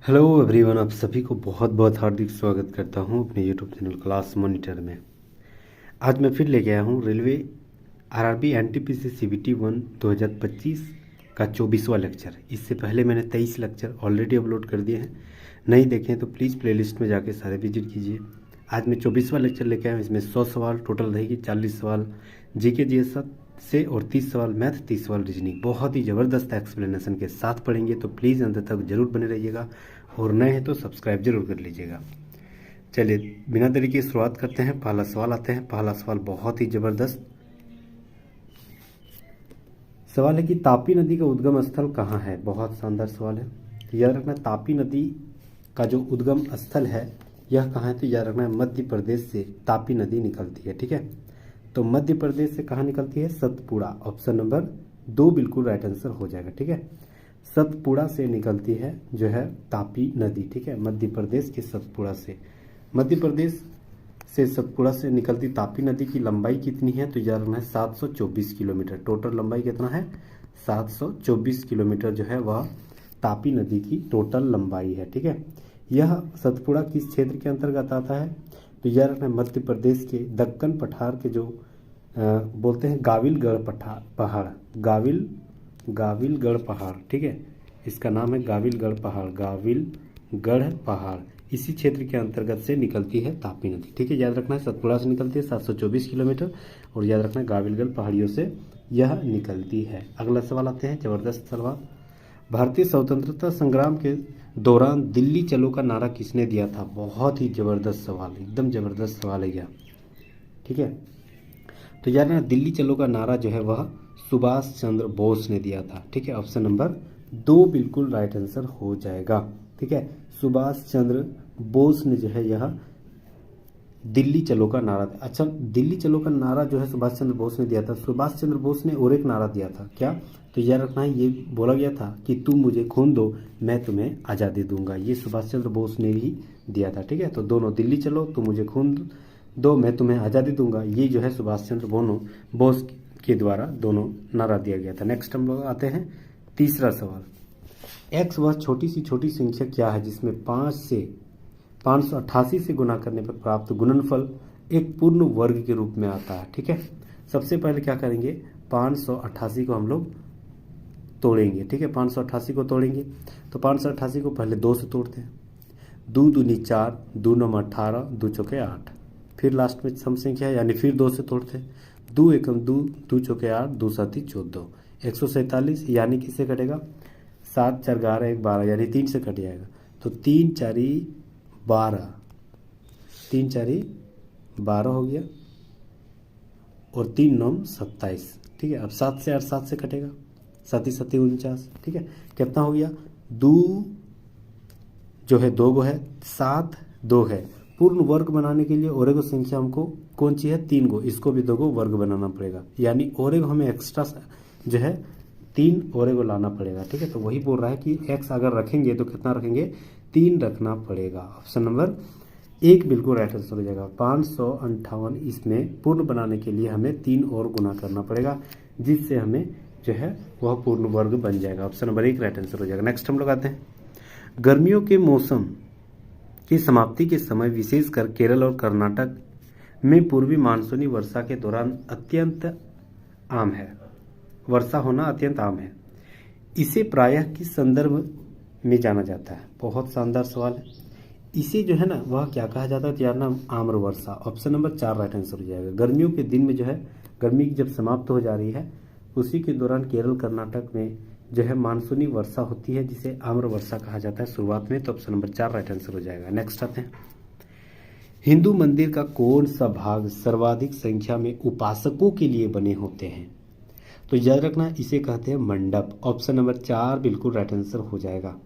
Hello everyone, आप सभी को बहुत बहुत हार्दिक स्वागत करता हूं अपने यूट्यूब चैनल क्लास मॉनिटर में। आज मैं फिर लेके आया हूं रेलवे आरआरबी एनटीपीसी सीबीटी 1 2025 का 24वां लेक्चर। इससे पहले मैंने 23 लेक्चर ऑलरेडी अपलोड कर दिए हैं। नहीं देखें तो प्लीज़ प्लेलिस्ट में जाके सारे विजिट कीजिए। आज मैं 24वां लेक्चर लेके आया हूँ। इसमें 100 सवाल टोटल रहेगी, 40 सवाल जीके जीएस से और 30 सवाल मैथ, 30 सवाल रीजनिंग। बहुत ही ज़बरदस्त एक्सप्लेनेशन के साथ पढ़ेंगे, तो प्लीज़ अंत तक जरूर बने रहिएगा और नए हैं तो सब्सक्राइब जरूर कर लीजिएगा। चलिए बिना देरी की शुरुआत करते हैं। पहला सवाल आते हैं। पहला सवाल बहुत ही ज़बरदस्त सवाल है कि तापी नदी का उद्गम स्थल कहाँ है। बहुत शानदार सवाल है। याद रखना, तापी नदी का जो उद्गम स्थल है यह कहाँ है, तो याद रखना मध्य प्रदेश से तापी नदी निकलती है। ठीक है, तो मध्य प्रदेश से कहाँ निकलती है? सतपुड़ा। ऑप्शन नंबर 2 बिल्कुल राइट आंसर हो जाएगा। ठीक है, सतपुड़ा से निकलती है जो है तापी नदी। ठीक है, मध्य प्रदेश के सतपुड़ा से, मध्य प्रदेश से सतपुड़ा से निकलती तापी नदी की लंबाई कितनी है, तो याद रखना है 724 किलोमीटर। टोटल लंबाई कितना है? 724 किलोमीटर जो है वह तापी नदी की टोटल लंबाई है। ठीक है, यह सतपुड़ा किस क्षेत्र के अंतर्गत आता है, तो याद रखना मध्य प्रदेश के दक्कन पठार के जो बोलते हैं गाविलगढ़ पहाड़, गाविलगढ़ पहाड़। ठीक है, इसका नाम है गाविलगढ़ पहाड़, गाविलगढ़ पहाड़। इसी क्षेत्र के अंतर्गत से निकलती है तापी नदी। ठीक है, याद रखना है सतपुड़ा से निकलती है 724 किलोमीटर, और याद रखना है गाविलगढ़ पहाड़ियों से यह निकलती है। अगला सवाल आते हैं, जबरदस्त सवाल। भारतीय स्वतंत्रता संग्राम के दौरान दिल्ली चलो का नारा किसने दिया था? बहुत ही जबरदस्त सवाल, एकदम जबरदस्त सवाल है यह। ठीक है, तो याद रखना दिल्ली चलो का नारा जो है वह सुभाष चंद्र बोस ने दिया था। ठीक है, ऑप्शन नंबर 2 बिल्कुल राइट आंसर हो जाएगा। ठीक है, सुभाष चंद्र बोस ने जो है यह दिल्ली चलो का नारा। अच्छा, दिल्ली चलो का नारा जो है सुभाष चंद्र बोस ने दिया था। सुभाष चंद्र बोस ने और एक नारा दिया था, क्या? तो याद रखना है ये बोला गया था कि तुम मुझे खून दो मैं तुम्हें आज़ादी दूंगा। ये सुभाष चंद्र बोस ने भी दिया था। ठीक है, तो दोनों, दिल्ली चलो, तुम मुझे खून दो मैं तुम्हें आज़ादी दूंगा, ये जो है सुभाष चंद्र बोस के द्वारा दोनों नारा दिया गया था। नेक्स्ट हम लोग आते हैं तीसरा सवाल। एक्स वह छोटी सी संख्या क्या है जिसमें 588 से गुना करने पर प्राप्त गुणनफल एक पूर्ण वर्ग के रूप में आता है। ठीक है, सबसे पहले क्या करेंगे, 588 को हम लोग तोड़ेंगे। ठीक है, 588 को तोड़ेंगे तो 588 को पहले 2 से तोड़ते हैं। 2 दूनी 4, 2 नौ 18, 2 चौके 8। फिर लास्ट में सम संख्या है, यानी फिर 2 से तोड़ते हैं। 2 एकम 2, 2 चौके 8, 2 सात 14, 147, यानी किससे कटेगा? 7 4 11 1 12, यानी 3 से कट जाएगा। तो 3 4 12, 3 4 12 हो गया, और 3 9 27। ठीक है, अब 7 से 8 7 से कटेगा, 7 7 49। ठीक है, कितना हो गया? 2 जो है 2 गो है, 7 2 है। पूर्ण वर्ग बनाने के लिए और एक संख्या हमको कौन सी है? 3 गो, इसको भी 2 गो वर्ग बनाना पड़ेगा, यानी और एक हमें एक्स्ट्रा जो है 3 और एक लाना पड़ेगा। ठीक है, तो वही बोल रहा है कि एक्स अगर रखेंगे तो कितना रखेंगे? 3 रखना पड़ेगा। ऑप्शन नंबर 1 बिल्कुल राइट आंसर हो जाएगा। 558 इसमें पूर्ण बनाने के लिए हमें 3 और गुना करना पड़ेगा, जिससे हमें जो है वह पूर्ण वर्ग बन जाएगा। ऑप्शन नंबर 1 राइट आंसर हो जाएगा। नेक्स्ट हम लोग आते हैं, गर्मियों के मौसम की समाप्ति के समय विशेषकर केरल और कर्नाटक में पूर्वी मानसूनी वर्षा के दौरान अत्यंत आम है, वर्षा होना अत्यंत आम है। इसे प्रायः किस संदर्भ में जाना जाता है? बहुत शानदार सवाल है। इसे जो है ना वह क्या कहा जाता है, तो यार ना आम्र वर्षा। ऑप्शन नंबर 4 राइट आंसर हो जाएगा। गर्मियों के दिन में जो है, गर्मी जब समाप्त हो जा रही है उसी के दौरान केरल कर्नाटक में जो है मानसूनी वर्षा होती है, जिसे आम्र वर्षा कहा जाता है शुरुआत में। तो ऑप्शन नंबर 4 राइट आंसर हो जाएगा। नेक्स्ट आते हैं, हिंदू मंदिर का कौन सा भाग सर्वाधिक संख्या में उपासकों के लिए बने होते हैं? तो याद रखना इसे कहते हैं मंडप। ऑप्शन नंबर 4 बिल्कुल राइट आंसर हो जाएगा।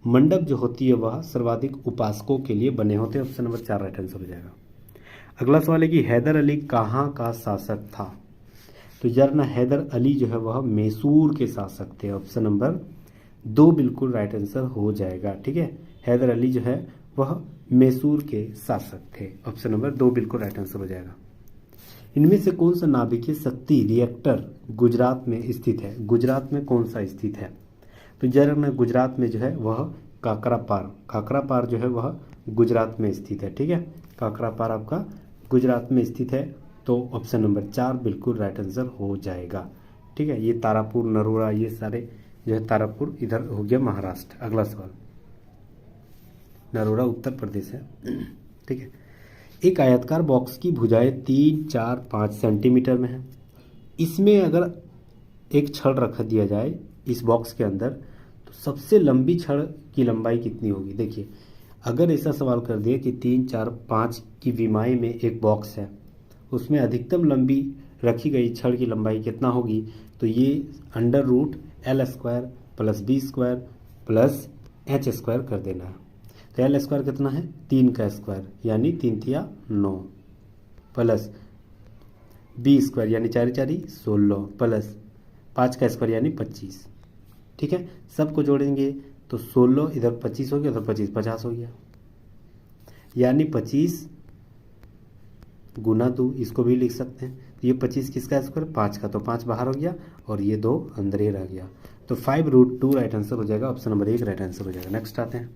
मंडप जो होती है वह सर्वाधिक उपासकों के लिए बने होते हैं। ऑप्शन नंबर 4 राइट आंसर हो जाएगा। अगला सवाल है कि हैदर अली कहाँ का शासक था? तो यार ना हैदर अली जो है वह मैसूर के शासक थे। ऑप्शन नंबर 2 बिल्कुल राइट आंसर हो जाएगा। ठीक है, हैदर अली जो है वह मैसूर के शासक थे। ऑप्शन नंबर 2 बिल्कुल राइट आंसर हो जाएगा। इनमें से कौन सा नाभिकीय शक्ति रिएक्टर गुजरात में स्थित है? गुजरात में कौन सा स्थित है? तो जरा ना गुजरात में जो है वह काकरापार। काकरापार जो है वह गुजरात में स्थित है, ठीक है। काकरापार आपका गुजरात में स्थित है, तो ऑप्शन नंबर 4 बिल्कुल राइट आंसर हो जाएगा, ठीक है। ये तारापुर, नरोरा, ये सारे जो है, तारापुर इधर हो गया महाराष्ट्र। अगला सवाल, नरोरा उत्तर प्रदेश है, ठीक है। एक आयताकार बॉक्स की भुजाएं 3, 4, 5 सेंटीमीटर में है। इसमें अगर एक छड़ रख दिया जाए इस बॉक्स के अंदर, तो सबसे लंबी छड़ की लंबाई कितनी होगी। देखिए, अगर ऐसा सवाल कर दिया कि 3, 4, 5 की विमाएं में एक बॉक्स है, उसमें अधिकतम लंबी रखी गई छड़ की लंबाई कितना होगी, तो ये √L² + B² + H² कर देना है। तो L² कितना है, 3 का स्क्वायर यानी 3 तिया 9 प्लस B² यानी 4 4 16 प्लस 5 का स्क्वायर यानी 25, ठीक है। सबको जोड़ेंगे तो 16 इधर 25 हो गया, उधर 25 50 हो गया, यानी 25 गुना 2, इसको भी लिख सकते हैं। तो ये 25 किसका स्क्वायर, 5 का, तो 5 बाहर हो गया और ये 2 अंदर ही रह गया, तो 5√2 राइट आंसर हो जाएगा, ऑप्शन नंबर 1 राइट आंसर हो जाएगा। नेक्स्ट आते हैं,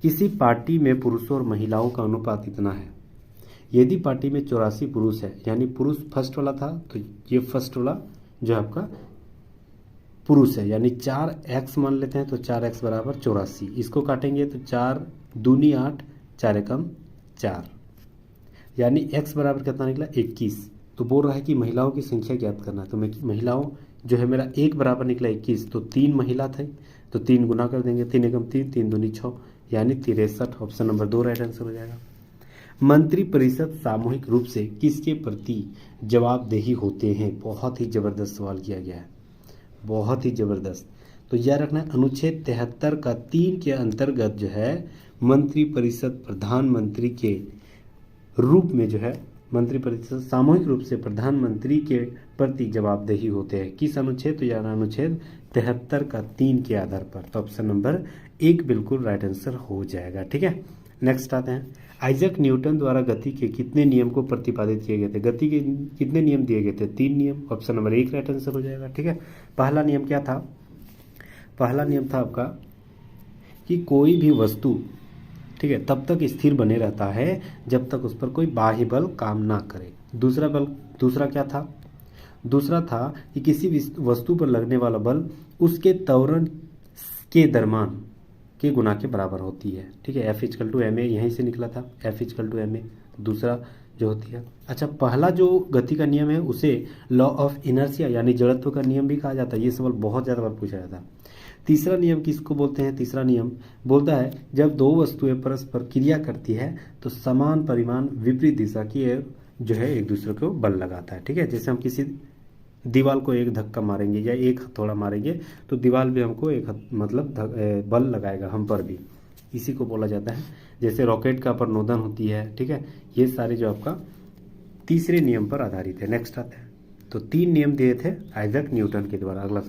किसी पार्टी में पुरुषों और महिलाओं का अनुपात इतना है। यदि पार्टी में 84 पुरुष है, यानी पुरुष फर्स्ट वाला था, तो ये फर्स्ट वाला जो है आपका पुरुष है, यानी 4x मान लेते हैं, तो 4x = 84। इसको काटेंगे तो 4 दूनी 8, 4 एकम 4, यानी x बराबर कितना निकला, 21। तो बोल रहा है कि महिलाओं की संख्या ज्ञात करना है, तो मैं महिलाओं जो है मेरा 1 बराबर निकला 21, तो 3 महिला थे, तो 3 गुना कर देंगे, 3 एकम 3, 3 दूनी 6, यानी 63, ऑप्शन नंबर 2 राइट आंसर हो जाएगा। मंत्रिपरिषद सामूहिक रूप से किसके प्रति जवाबदेही होते हैं। बहुत ही जबरदस्त सवाल किया गया है, बहुत ही जबरदस्त। तो याद रखना, अनुच्छेद 73 का 3 के अंतर्गत जो है मंत्रिपरिषद प्रधानमंत्री के रूप में जो है मंत्रिपरिषद सामूहिक रूप से प्रधानमंत्री के प्रति जवाबदेही होते हैं। किस अनुच्छेद, तो यार अनुच्छेद 73 का 3 के आधार पर, तो ऑप्शन नंबर 1 बिल्कुल राइट आंसर हो जाएगा, ठीक है। नेक्स्ट आते हैं, आइजैक न्यूटन द्वारा गति के कितने नियम को प्रतिपादित किए गए थे। गति के कितने नियम दिए गए थे, 3 नियम, ऑप्शन नंबर 1 राइट आंसर हो जाएगा, ठीक है। पहला नियम क्या था, पहला नियम था आपका कि कोई भी वस्तु, ठीक है, तब तक स्थिर बने रहता है जब तक उस पर कोई बाह्य बल काम ना करे। दूसरा क्या था, दूसरा था कि किसी वस्तु पर लगने वाला बल उसके त्वरण के दरम्यान के गुना के बराबर होती है, ठीक है। F=ma यहीं से निकला था, F=ma दूसरा जो होती है। अच्छा, पहला जो गति का नियम है उसे लॉ ऑफ इनर्शिया यानी जड़त्व का नियम भी कहा जाता है। ये सवाल बहुत ज़्यादा बार पूछा जाता है। तीसरा नियम किसको बोलते हैं, तीसरा नियम बोलता है जब दो वस्तुएं परस्पर क्रिया करती है तो समान परिमाण विपरीत दिशा की जो है एक दूसरे को बल लगाता है, ठीक है। जैसे हम किसी दीवार को एक धक्का मारेंगे या एक हथौड़ा मारेंगे तो दीवार भी हमको एक मतलब बल लगाएगा हम पर भी, इसी को बोला जाता है। जैसे रॉकेट का प्रणोदन होती है, ठीक है। ये सारे जो आपका तीसरे नियम पर आधारित है। नेक्स्ट आता है, तो 3 नियम दिए थे आइजैक न्यूटन के द्वारा। अगला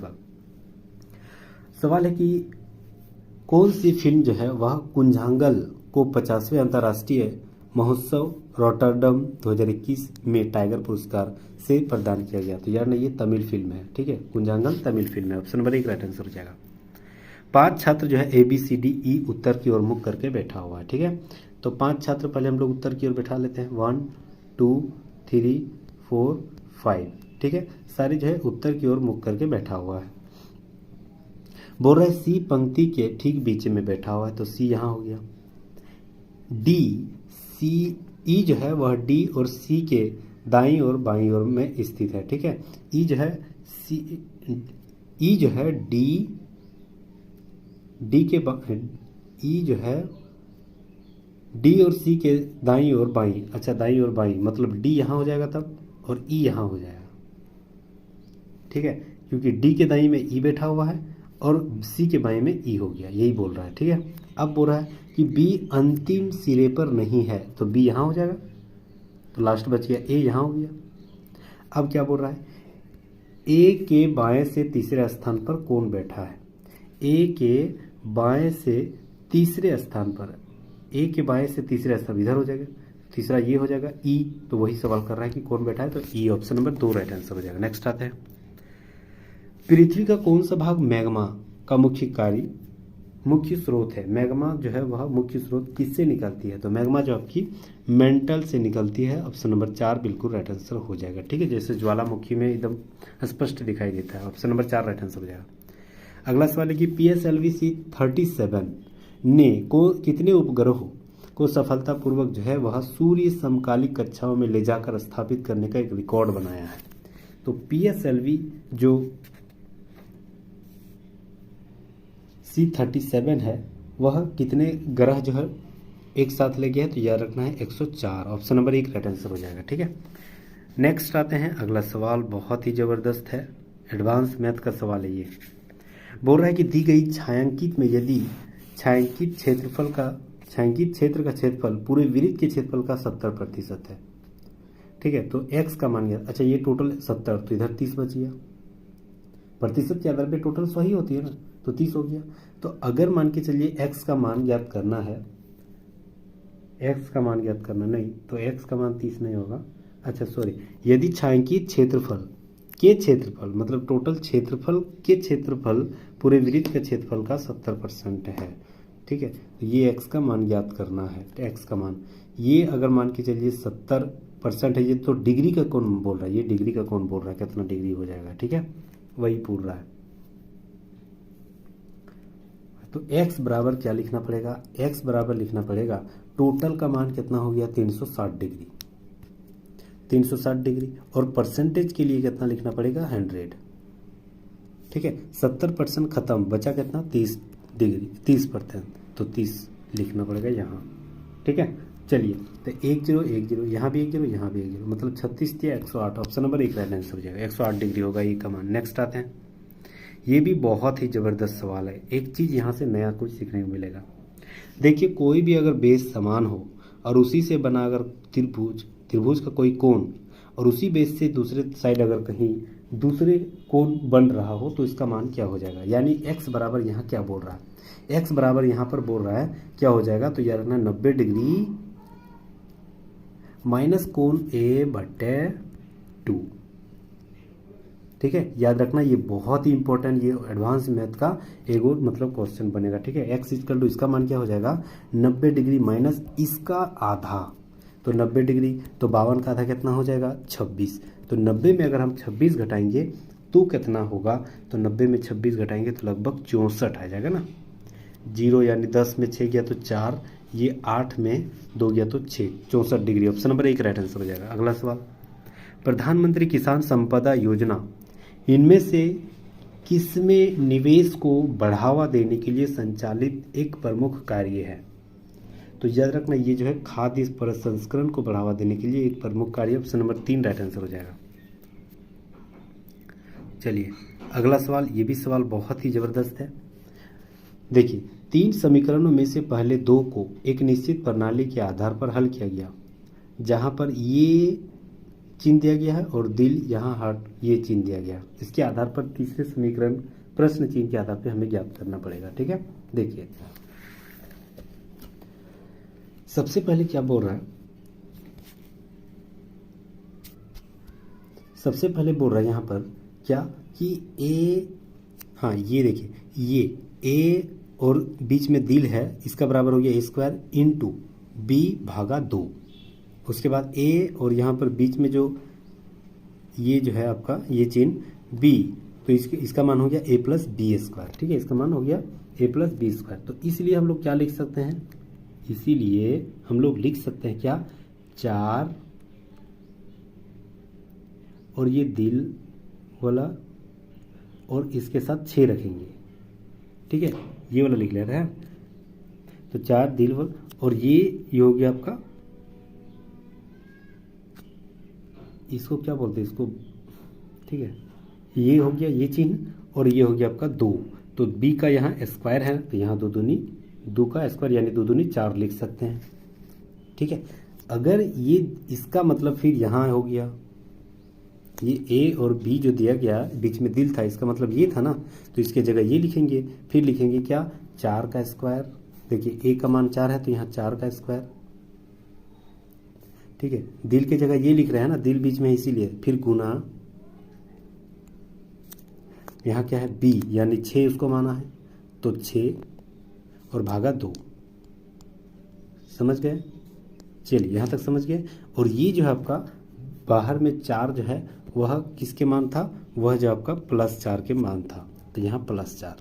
सवाल है कि कौन सी फिल्म जो है वह कुंजांगल को 50वें अंतर्राष्ट्रीय महोत्सव रॉटरडम 2021 में टाइगर पुरस्कार से प्रदान किया गया। तो यार नहीं, ये तमिल फिल्म है, ठीक है। कुंजांगल तमिल फिल्म है, ऑप्शन नंबर 1 राइट आंसर हो जाएगा। 5 छात्र जो है ABCDE उत्तर की ओर मुख करके बैठा हुआ है, ठीक है। तो 5 छात्र पहले हम लोग उत्तर की ओर बैठा लेते हैं, 1 2 3 4 5, ठीक है। सारे जो है उत्तर की ओर मुख करके बैठा हुआ है। बोल रहे C पंक्ति के ठीक बीच में बैठा हुआ है, तो C यहाँ हो गया। E जो है वह D और C के दाईं और बाईं ओर में स्थित है, ठीक है। E जो है E जो है D और C के दाईं और बाईं, अच्छा दाईं और बाईं मतलब D यहाँ हो जाएगा तब और E यहाँ हो जाएगा, ठीक है। क्योंकि D के दाईं में E बैठा हुआ है और C के बाएं में E हो गया, यही बोल रहा है, ठीक है। अब बोल रहा है कि B अंतिम सिरे पर नहीं है, तो B यहाँ हो जाएगा, तो लास्ट बच गया A यहाँ हो गया। अब क्या बोल रहा है, A के बाएं से तीसरे स्थान पर कौन बैठा है। A के बाएं से तीसरे स्थान पर, A के बाएं से तीसरे स्थान इधर हो जाएगा, तीसरा ये हो जाएगा E, तो वही सवाल कर रहा है कि कौन बैठा है, तो E option number 2 right answer हो जाएगा। नेक्स्ट आते हैं, पृथ्वी का कौन सा भाग मैग्मा का मुख्य कार्य मुख्य स्रोत है। मैग्मा जो है वह मुख्य स्रोत किससे निकलती है? तो मैग्मा जो आपकी मेंटल से निकलती है। ऑप्शन नंबर 4 बिल्कुल राइट आंसर हो जाएगा। ठीक है, जैसे ज्वालामुखी में एकदम स्पष्ट दिखाई देता है। ऑप्शन नंबर 4 राइट आंसर हो जाएगा। अगला सवाल है कि PSLV-C-37 ने को कितने उपग्रहों को सफलतापूर्वक जो है वह सूर्य समकालिक कक्षाओं में ले जाकर स्थापित करने का एक रिकॉर्ड बनाया है। तो PSLV जो C-37 है वह कितने ग्रह जो है एक साथ ले गया है? तो याद रखना है 104। ऑप्शन नंबर 1 राइट आंसर हो जाएगा। ठीक है, नेक्स्ट आते हैं। अगला सवाल बहुत ही जबरदस्त है, एडवांस मैथ का सवाल है ये। बोल रहा है कि दी गई छायांकित में यदि छायांकित क्षेत्र का क्षेत्रफल पूरे वृत्त के क्षेत्रफल का 70% है, ठीक है, तो x का मान गया। अच्छा, ये टोटल 70, तो इधर 30 बच गया। प्रतिशत के आधार पे टोटल 100 ही होती है ना, तो 30 हो गया। तो अगर मान के चलिए x का मान ज्ञात करना है, x का मान ज्ञात करना नहीं, तो x का मान 30 नहीं होगा। अच्छा सॉरी, यदि छायांकित क्षेत्रफल के क्षेत्रफल मतलब टोटल क्षेत्रफल के क्षेत्रफल पूरे वृत्त के क्षेत्रफल का 70% है, ठीक है, तो ये x का मान ज्ञात करना है। तो x का मान ये अगर मान के चलिए 70% है, ये तो डिग्री का कौन बोल रहा है? ये डिग्री का कौन बोल रहा है कितना डिग्री हो जाएगा? ठीक है, वही पूछ रहा है। तो x बराबर क्या लिखना पड़ेगा? x बराबर लिखना पड़ेगा टोटल का मान कितना हो गया? 360 डिग्री, 360 डिग्री। और परसेंटेज के लिए कितना लिखना पड़ेगा? 100। ठीक है, 70% खत्म, बचा कितना? 30 डिग्री, 30%, तो 30 लिखना पड़ेगा यहाँ। ठीक है, चलिए, तो 1 0 1 0, यहाँ भी 1 0, यहाँ भी 1 0, मतलब 36 या 108। ऑप्शन नंबर 1 राइट आंसर हो जाएगा। 108 डिग्री होगा ये का मान। नेक्स्ट आते हैं, ये भी बहुत ही ज़बरदस्त सवाल है। एक चीज़ यहाँ से नया कुछ सीखने को मिलेगा। देखिए, कोई भी अगर बेस समान हो और उसी से बना अगर त्रिभुज का कोई कोण और उसी बेस से दूसरे साइड अगर कहीं दूसरे कोण बन रहा हो, तो इसका मान क्या हो जाएगा? यानी x बराबर यहाँ क्या बोल रहा है? x बराबर यहाँ पर बोल रहा है क्या हो जाएगा? तो याद रखना 90 डिग्री माइनस कोण a/2। ठीक है, याद रखना, ये बहुत ही इंपॉर्टेंट, ये एडवांस मैथ का एक और मतलब क्वेश्चन बनेगा। ठीक है, x इक्वल टू इसका मान क्या हो जाएगा? 90 डिग्री माइनस इसका आधा, तो 90 डिग्री, तो 52 का आधा कितना हो जाएगा? 26। तो 90 में अगर हम 26 घटाएंगे तो कितना होगा? तो 90 में 26 घटाएंगे तो लगभग 64 आ जाएगा ना। 0 यानी 10 में 6 गया तो 4, ये 8 में 2 गया तो 6, 64 degree. Option number 1 right answer हो जाएगा। अगला सवाल, प्रधानमंत्री किसान संपदा योजना इनमें से किसमें निवेश को बढ़ावा देने के लिए संचालित एक प्रमुख कार्य है? तो याद रखना, ये जो है खाद्य प्रसंस्करण को बढ़ावा देने के लिए एक प्रमुख कार्य। ऑप्शन नंबर 3 राइट आंसर हो जाएगा। चलिए, अगला सवाल, ये भी सवाल बहुत ही जबरदस्त है। देखिए, 3 समीकरणों में से पहले 2 को एक निश्चित प्रणाली के आधार पर हल किया गया, जहां पर ये चिन्ह दिया गया है और दिल यहाँ हार्ट ये चिन्ह दिया गया। इसके आधार पर तीसरे समीकरण प्रश्न चिन्ह के आधार पर हमें ज्ञात करना पड़ेगा। ठीक है, देखिए सबसे पहले क्या बोल रहा है? सबसे पहले बोल रहा है यहाँ पर क्या कि ए, हाँ ये देखिए, ये ए और बीच में दिल है, इसका बराबर हो गया a² इंटू b/2। उसके बाद ए और यहाँ पर बीच में जो ये जो है आपका ये चिन्ह b, तो इसका मान हो गया a+b²। ठीक है, इसका मान हो गया a+b²। तो इसलिए हम लोग क्या लिख सकते हैं? इसीलिए हम लोग लिख सकते हैं क्या? 4 और ये दिल वाला और इसके साथ 6 रखेंगे। ठीक है, ये वाला लिख ले रहे हैं। तो 4 दिल वाला और ये हो गया आपका, इसको क्या बोलते हैं इसको? ठीक है, ये हो गया ये चिन्ह और ये हो गया आपका 2। तो b का यहाँ स्क्वायर है, तो यहाँ 2 दूनी 2 का स्क्वायर यानी 2 दूनी 4 लिख सकते हैं। ठीक है, अगर ये इसका मतलब फिर यहाँ हो गया ये a और b जो दिया गया बीच में दिल था, इसका मतलब ये था ना, तो इसके जगह ये लिखेंगे। फिर लिखेंगे क्या? 4 का स्क्वायर। देखिए a का मान 4 है तो यहाँ 4 का स्क्वायर। ठीक है, दिल के जगह ये लिख रहे हैं ना, दिल बीच में है इसीलिए। फिर गुना यहाँ क्या है? b यानी 6 उसको माना है, तो 6 और भागा 2। समझ गए? चलिए यहाँ तक समझ गए। और ये जो है आपका बाहर में 4 जो है वह किसके मान था? वह जो आपका +4 के मान था, तो यहाँ +4।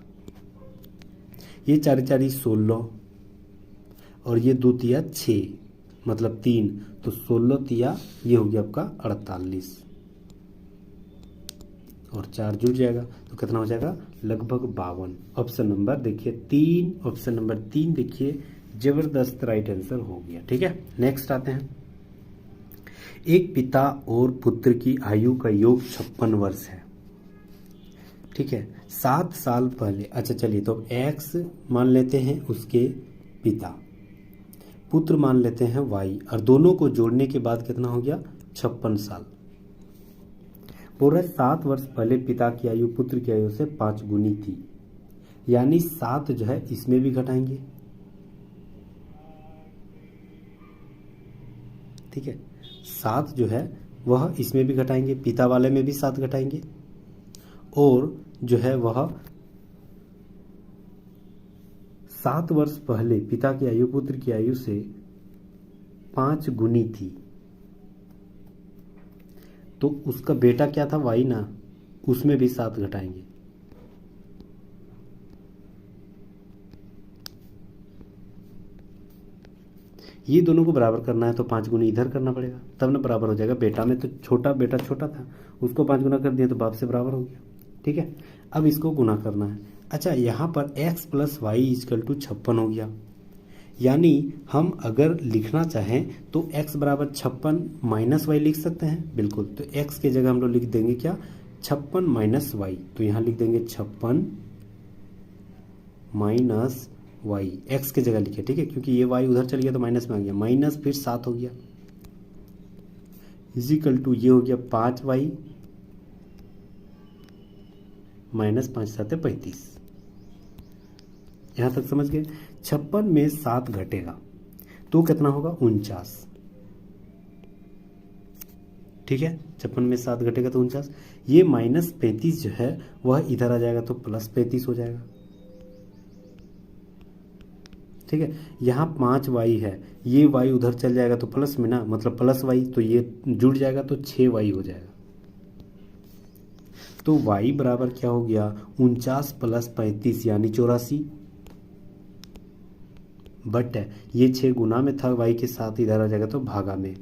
ये 4 4 16 और ये 2 तिया 6 मतलब 3, तो 16 तिया ये हो गया आपका 48 और 4 जुड़ जाएगा तो कितना हो जाएगा? लगभग 52। ऑप्शन नंबर देखिए 3, ऑप्शन नंबर 3 देखिए जबरदस्त राइट आंसर हो गया। ठीक है, नेक्स्ट आते हैं। एक पिता और पुत्र की आयु का योग 56 वर्ष है। ठीक है, 7 साल पहले, अच्छा चलिए, तो x मान लेते हैं उसके पिता, पुत्र मान लेते हैं y, और दोनों को जोड़ने के बाद कितना हो गया? 56 साल। बोल रहे 7 वर्ष पहले पिता की आयु पुत्र की आयु से 5 गुनी थी, यानी 7 जो है इसमें भी घटाएंगे। ठीक है, 7 जो है वह इसमें भी घटाएंगे, पिता वाले में भी 7 घटाएंगे, और जो है वह 7 वर्ष पहले पिता की आयु पुत्र की आयु से 5 गुनी थी, तो उसका बेटा क्या था? वाई ना, उसमें भी 7 घटाएंगे। ये दोनों को बराबर करना है तो 5 गुनी इधर करना पड़ेगा, तब ना बराबर हो जाएगा। बेटा में तो छोटा, बेटा छोटा था, उसको 5 गुना कर दिया तो बाप से बराबर हो गया। ठीक है, अब इसको गुना करना है। अच्छा, यहाँ पर x + y = 56 हो गया, यानी हम अगर लिखना चाहें तो x = 56 - y लिख सकते हैं। बिल्कुल, तो x के जगह हम लोग लिख देंगे क्या? 56 - y, तो यहाँ लिख देंगे 56 - y, x के जगह लिखे। ठीक है, क्योंकि ये y उधर चल गया तो माइनस में आ गया, माइनस फिर 7 हो गया, = ये हो गया 5y -5 × 7 = 35। यहां तक समझ गए? 56 में 7 घटेगा तो कितना होगा? 49। ठीक है, 56 में 7 घटेगा तो 49। ये -35 जो है वह इधर आ जाएगा तो +35 हो जाएगा। ठीक है, यहाँ 5y है, ये y उधर चल जाएगा तो प्लस में ना, मतलब +y, तो ये जुड़ जाएगा तो 6y हो जाएगा। तो y बराबर क्या हो गया? 49 + 35 यानी 84, बट ये 6 गुना में था y के साथ, इधर आ जाएगा तो भागा में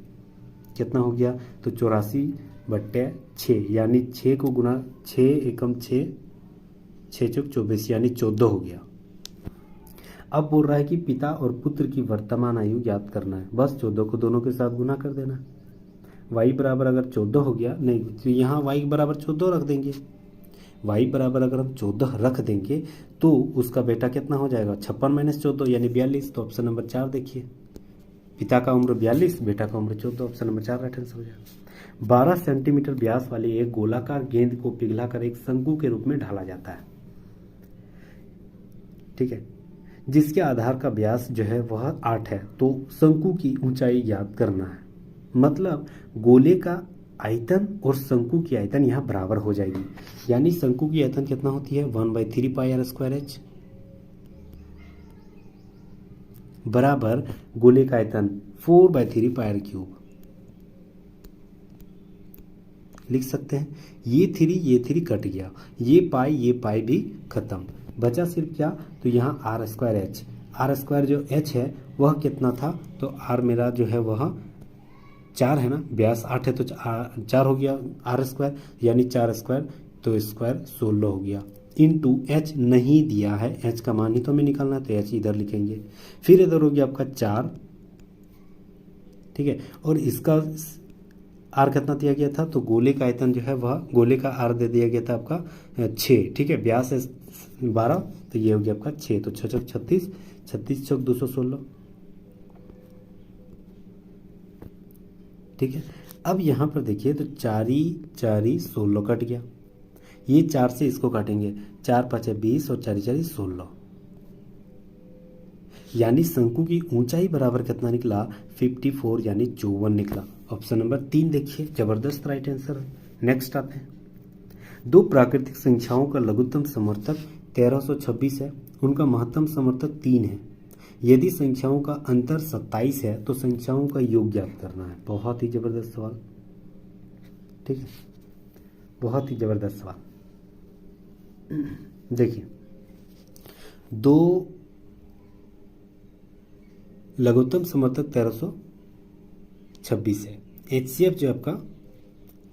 कितना हो गया? तो 84/6 यानी 6 को गुना 6 एकम 6, 6 चौक 24 यानी 14 हो गया। अब बोल रहा है कि पिता और पुत्र की वर्तमान आयु ज्ञात करना है। बस 14 को दोनों के साथ गुना कर देना। y बराबर अगर 14 हो गया, नहीं तो यहाँ y बराबर 14 रख देंगे। y बराबर अगर हम 14 रख देंगे तो उसका बेटा कितना हो जाएगा? 56 - 14 यानी 42। तो ऑप्शन नंबर 4 देखिए, पिता का उम्र 42, बेटा का उम्र 14, ऑप्शन नंबर 4 राइट आंसर हो जाएगा। 12 सेंटीमीटर व्यास वाली एक गोलाकार गेंद को पिघलाकर एक शंकु के रूप में ढाला जाता है। ठीक है, जिसके आधार का व्यास जो है वह 8 है, तो शंकु की ऊंचाई ज्ञात करना है। मतलब गोले का आयतन और शंकु की आयतन यहाँ बराबर हो जाएगी, यानी शंकु की आयतन कितना होती है? 1/3 πr² बराबर गोले का आयतन 4/3 πr³ लिख सकते हैं। ये 3 कट गया, ये पाई भी खत्म, बचा सिर्फ क्या? तो यहाँ r² जो h है वह कितना था? तो r मेरा जो है वह 4 है ना, व्यास 8 है तो 4 हो गया r², यानी 4² तो स्क्वायर 16 हो गया। इनटू h नहीं दिया है, h का मान ही तो हमें निकालना है, तो h इधर लिखेंगे। फिर इधर हो गया आपका 4। ठीक है, और इसका r कितना दिया गया था? तो गोले का आयतन जो है वह, गोले का r दे दिया गया था आपका 6। ठीक है, व्यास है 12, तो ये हो गया आपका 6, तो 6 चौक 36, 36 चौक 216। ठीक है, अब यहाँ पर देखिए तो 4 4 16 कट गया, ये 4 से इसको काटेंगे, 4 5 20 और 4 4 16, यानी शंकु की ऊंचाई बराबर कितना निकला? 54 यानी 54 निकला। ऑप्शन नंबर 3 देखिए, जबरदस्त राइट आंसर है। नेक्स्ट आते हैं। 2 प्राकृतिक संख्याओं का लघुत्तम समर्थक 1326 है, उनका महत्तम समर्थक 3 है। यदि संख्याओं का अंतर 27 है तो संख्याओं का योग ज्ञात करना है। बहुत ही जबरदस्त सवाल, ठीक है, बहुत ही जबरदस्त सवाल। देखिए, 2 लघुत्तम समर्थक 1326 है। HCF जो आपका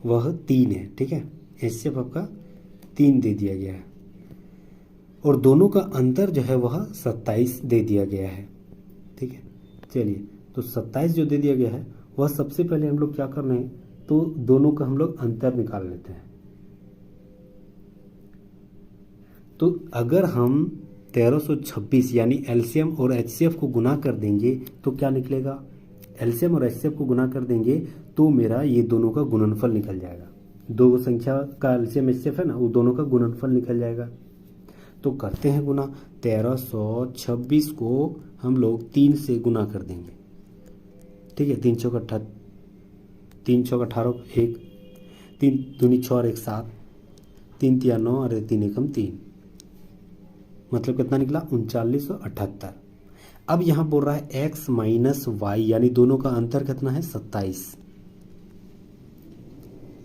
वह 3 है, ठीक है, HCF आपका 3 दे दिया गया है और दोनों का अंतर जो है वह 27 दे दिया गया है, ठीक है। चलिए, तो 27 जो दे दिया गया है वह सबसे पहले हम लोग क्या कर रहे हैं, तो दोनों का हम लोग अंतर निकाल लेते हैं। तो अगर हम 1326 यानी एलसीएम और एचसीएफ को गुना कर देंगे तो क्या निकलेगा, एलसीएम और एचसीएफ को गुना कर देंगे तो मेरा ये दोनों का गुणनफल निकल जाएगा। दो संख्या का एलसीएम एचसीएफ है ना, वो दोनों का गुणनफल निकल जाएगा। तो करते हैं गुना। 1326 को हम लोग 3 से गुना कर देंगे, ठीक है। 3 चौक 18, 3 चौक 18, 1, 3 दूनी 6 और 1 7, 3 तिया 9 और 3 एकम 3, मतलब कितना निकला 3978। अब यहाँ बोल रहा है x माइनस वाई, यानी दोनों का अंतर कितना है 27,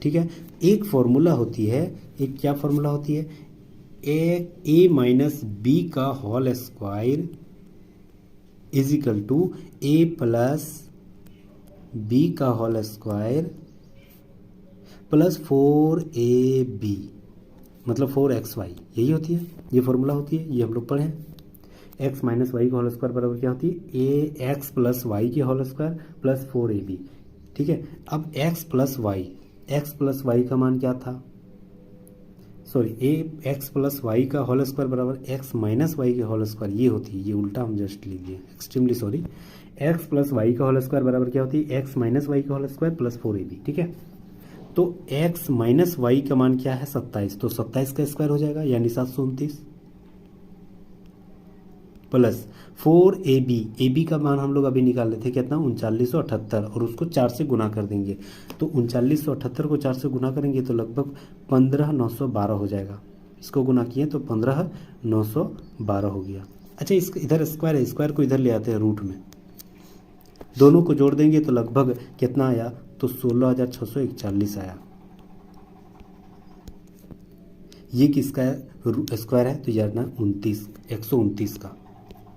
ठीक है। एक फॉर्मूला होती है, एक क्या फॉर्मूला होती है, ए माइनस बी का whole square is equal to A plus B का होल स्क्वायर प्लस 4ab, मतलब 4xy, यही होती है, ये फॉर्मूला होती है, ये हम लोग पढ़े हैं। x माइनस वाई का होल स्क्वायर बराबर क्या होती है, ए एक्स प्लस वाई की होल स्क्वायर प्लस 4ab, ठीक है। अब x प्लस वाई का मान क्या था, सॉरी, एक्स प्लस वाई का होल स्क्वायर बराबर एक्स माइनस वाई के होल स्क्वायर, ये होती है, ये उल्टा हम जस्ट लिख दिए, extremely sorry. X plus Y का होल स्क्वायर बराबर क्या होती है, एक्स माइनस वाई का होल स्क्वायर प्लस 4ab, ठीक है। तो x माइनस वाई का मान क्या है 27, तो 27 का स्क्वायर हो जाएगा यानी 729 प्लस 4ab का मान हम लोग अभी निकाल लेते हैं कितना 3978 और उसको 4 से गुना कर देंगे, तो 3978 को 4 से गुना करेंगे तो लगभग 15912 हो जाएगा। इसको गुना किए तो 15912 हो गया। अच्छा, इसको इधर स्क्वायर है, स्क्वायर को इधर ले आते हैं रूट में, दोनों को जोड़ देंगे तो लगभग कितना आया, तो 16641 आया। ये किसका स्क्वायर है, तो यार ना 129 का,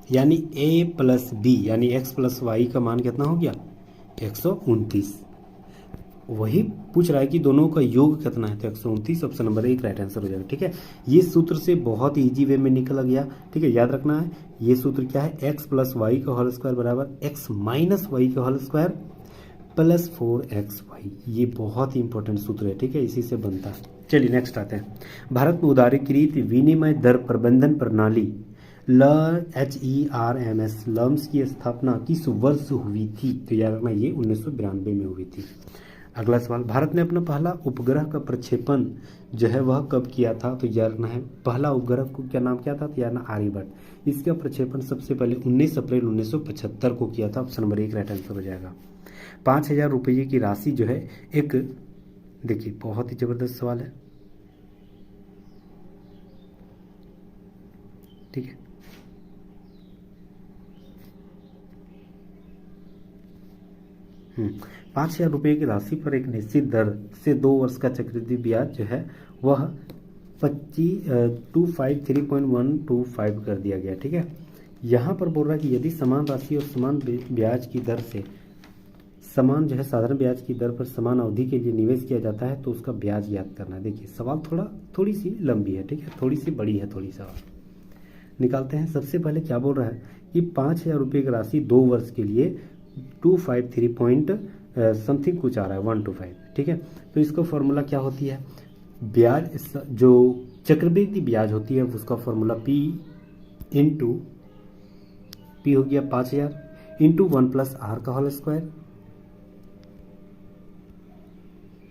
यानी a प्लस बी यानी x प्लस वाई का मान कितना हो गया 129। वही पूछ रहा है कि दोनों का योग कितना है, तो 129 ऑप्शन नंबर 1 राइट आंसर हो जाएगा, ठीक है। ये सूत्र से बहुत ही ईजी वे में निकल गया, ठीक है। याद रखना है ये सूत्र क्या है, x प्लस वाई का होल स्क्वायर बराबर x माइनस वाई का होल स्क्वायर प्लस 4xy, ये बहुत ही इंपॉर्टेंट सूत्र है, ठीक है, इसी से बनता है। चलिए नेक्स्ट आते हैं। भारत में उदारीकृत विनिमय दर प्रबंधन प्रणाली LERMS लम्स की स्थापना किस वर्ष हुई थी, तो याद रखना ये 1992 में हुई थी। अगला सवाल, भारत ने अपना पहला उपग्रह का प्रक्षेपण जो है वह कब किया था, तो याद रखना है पहला उपग्रह को क्या नाम क्या था, तो याद रखना आर्यभट्ट। इसका प्रक्षेपण सबसे पहले 19 अप्रैल 1975 को किया था, ऑप्शन नंबर 1 राइट आंसर हो जाएगा। 5000 रुपये की राशि जो है एक, देखिए बहुत ही जबरदस्त सवाल है, ठीक है। हम्म 5000 रुपये की राशि पर एक निश्चित दर से 2 वर्ष का चक्रवृद्धि ब्याज जो है वह 253.125 कर दिया गया, ठीक है। यहाँ पर बोल रहा है कि यदि समान राशि और समान ब्याज की दर से समान जो है साधारण ब्याज की दर पर समान अवधि के लिए निवेश किया जाता है तो उसका ब्याज ज्ञात करना है। देखिए सवाल थोड़ी सी लंबी है, ठीक है, थोड़ी सी बड़ी है, थोड़ी सवाल निकालते हैं। सबसे पहले क्या बोल रहा है कि 5000 रुपये की राशि 2 वर्ष के लिए 253 पॉइंट समथिंग कुछ आ रहा है 125, ठीक है। तो इसका फॉर्मूला क्या होती है, ब्याज जो चक्रवृद्धि ब्याज होती है उसका फॉर्मूला P हो गया 5000 इंटू 1 प्लस R का होल स्क्वायर।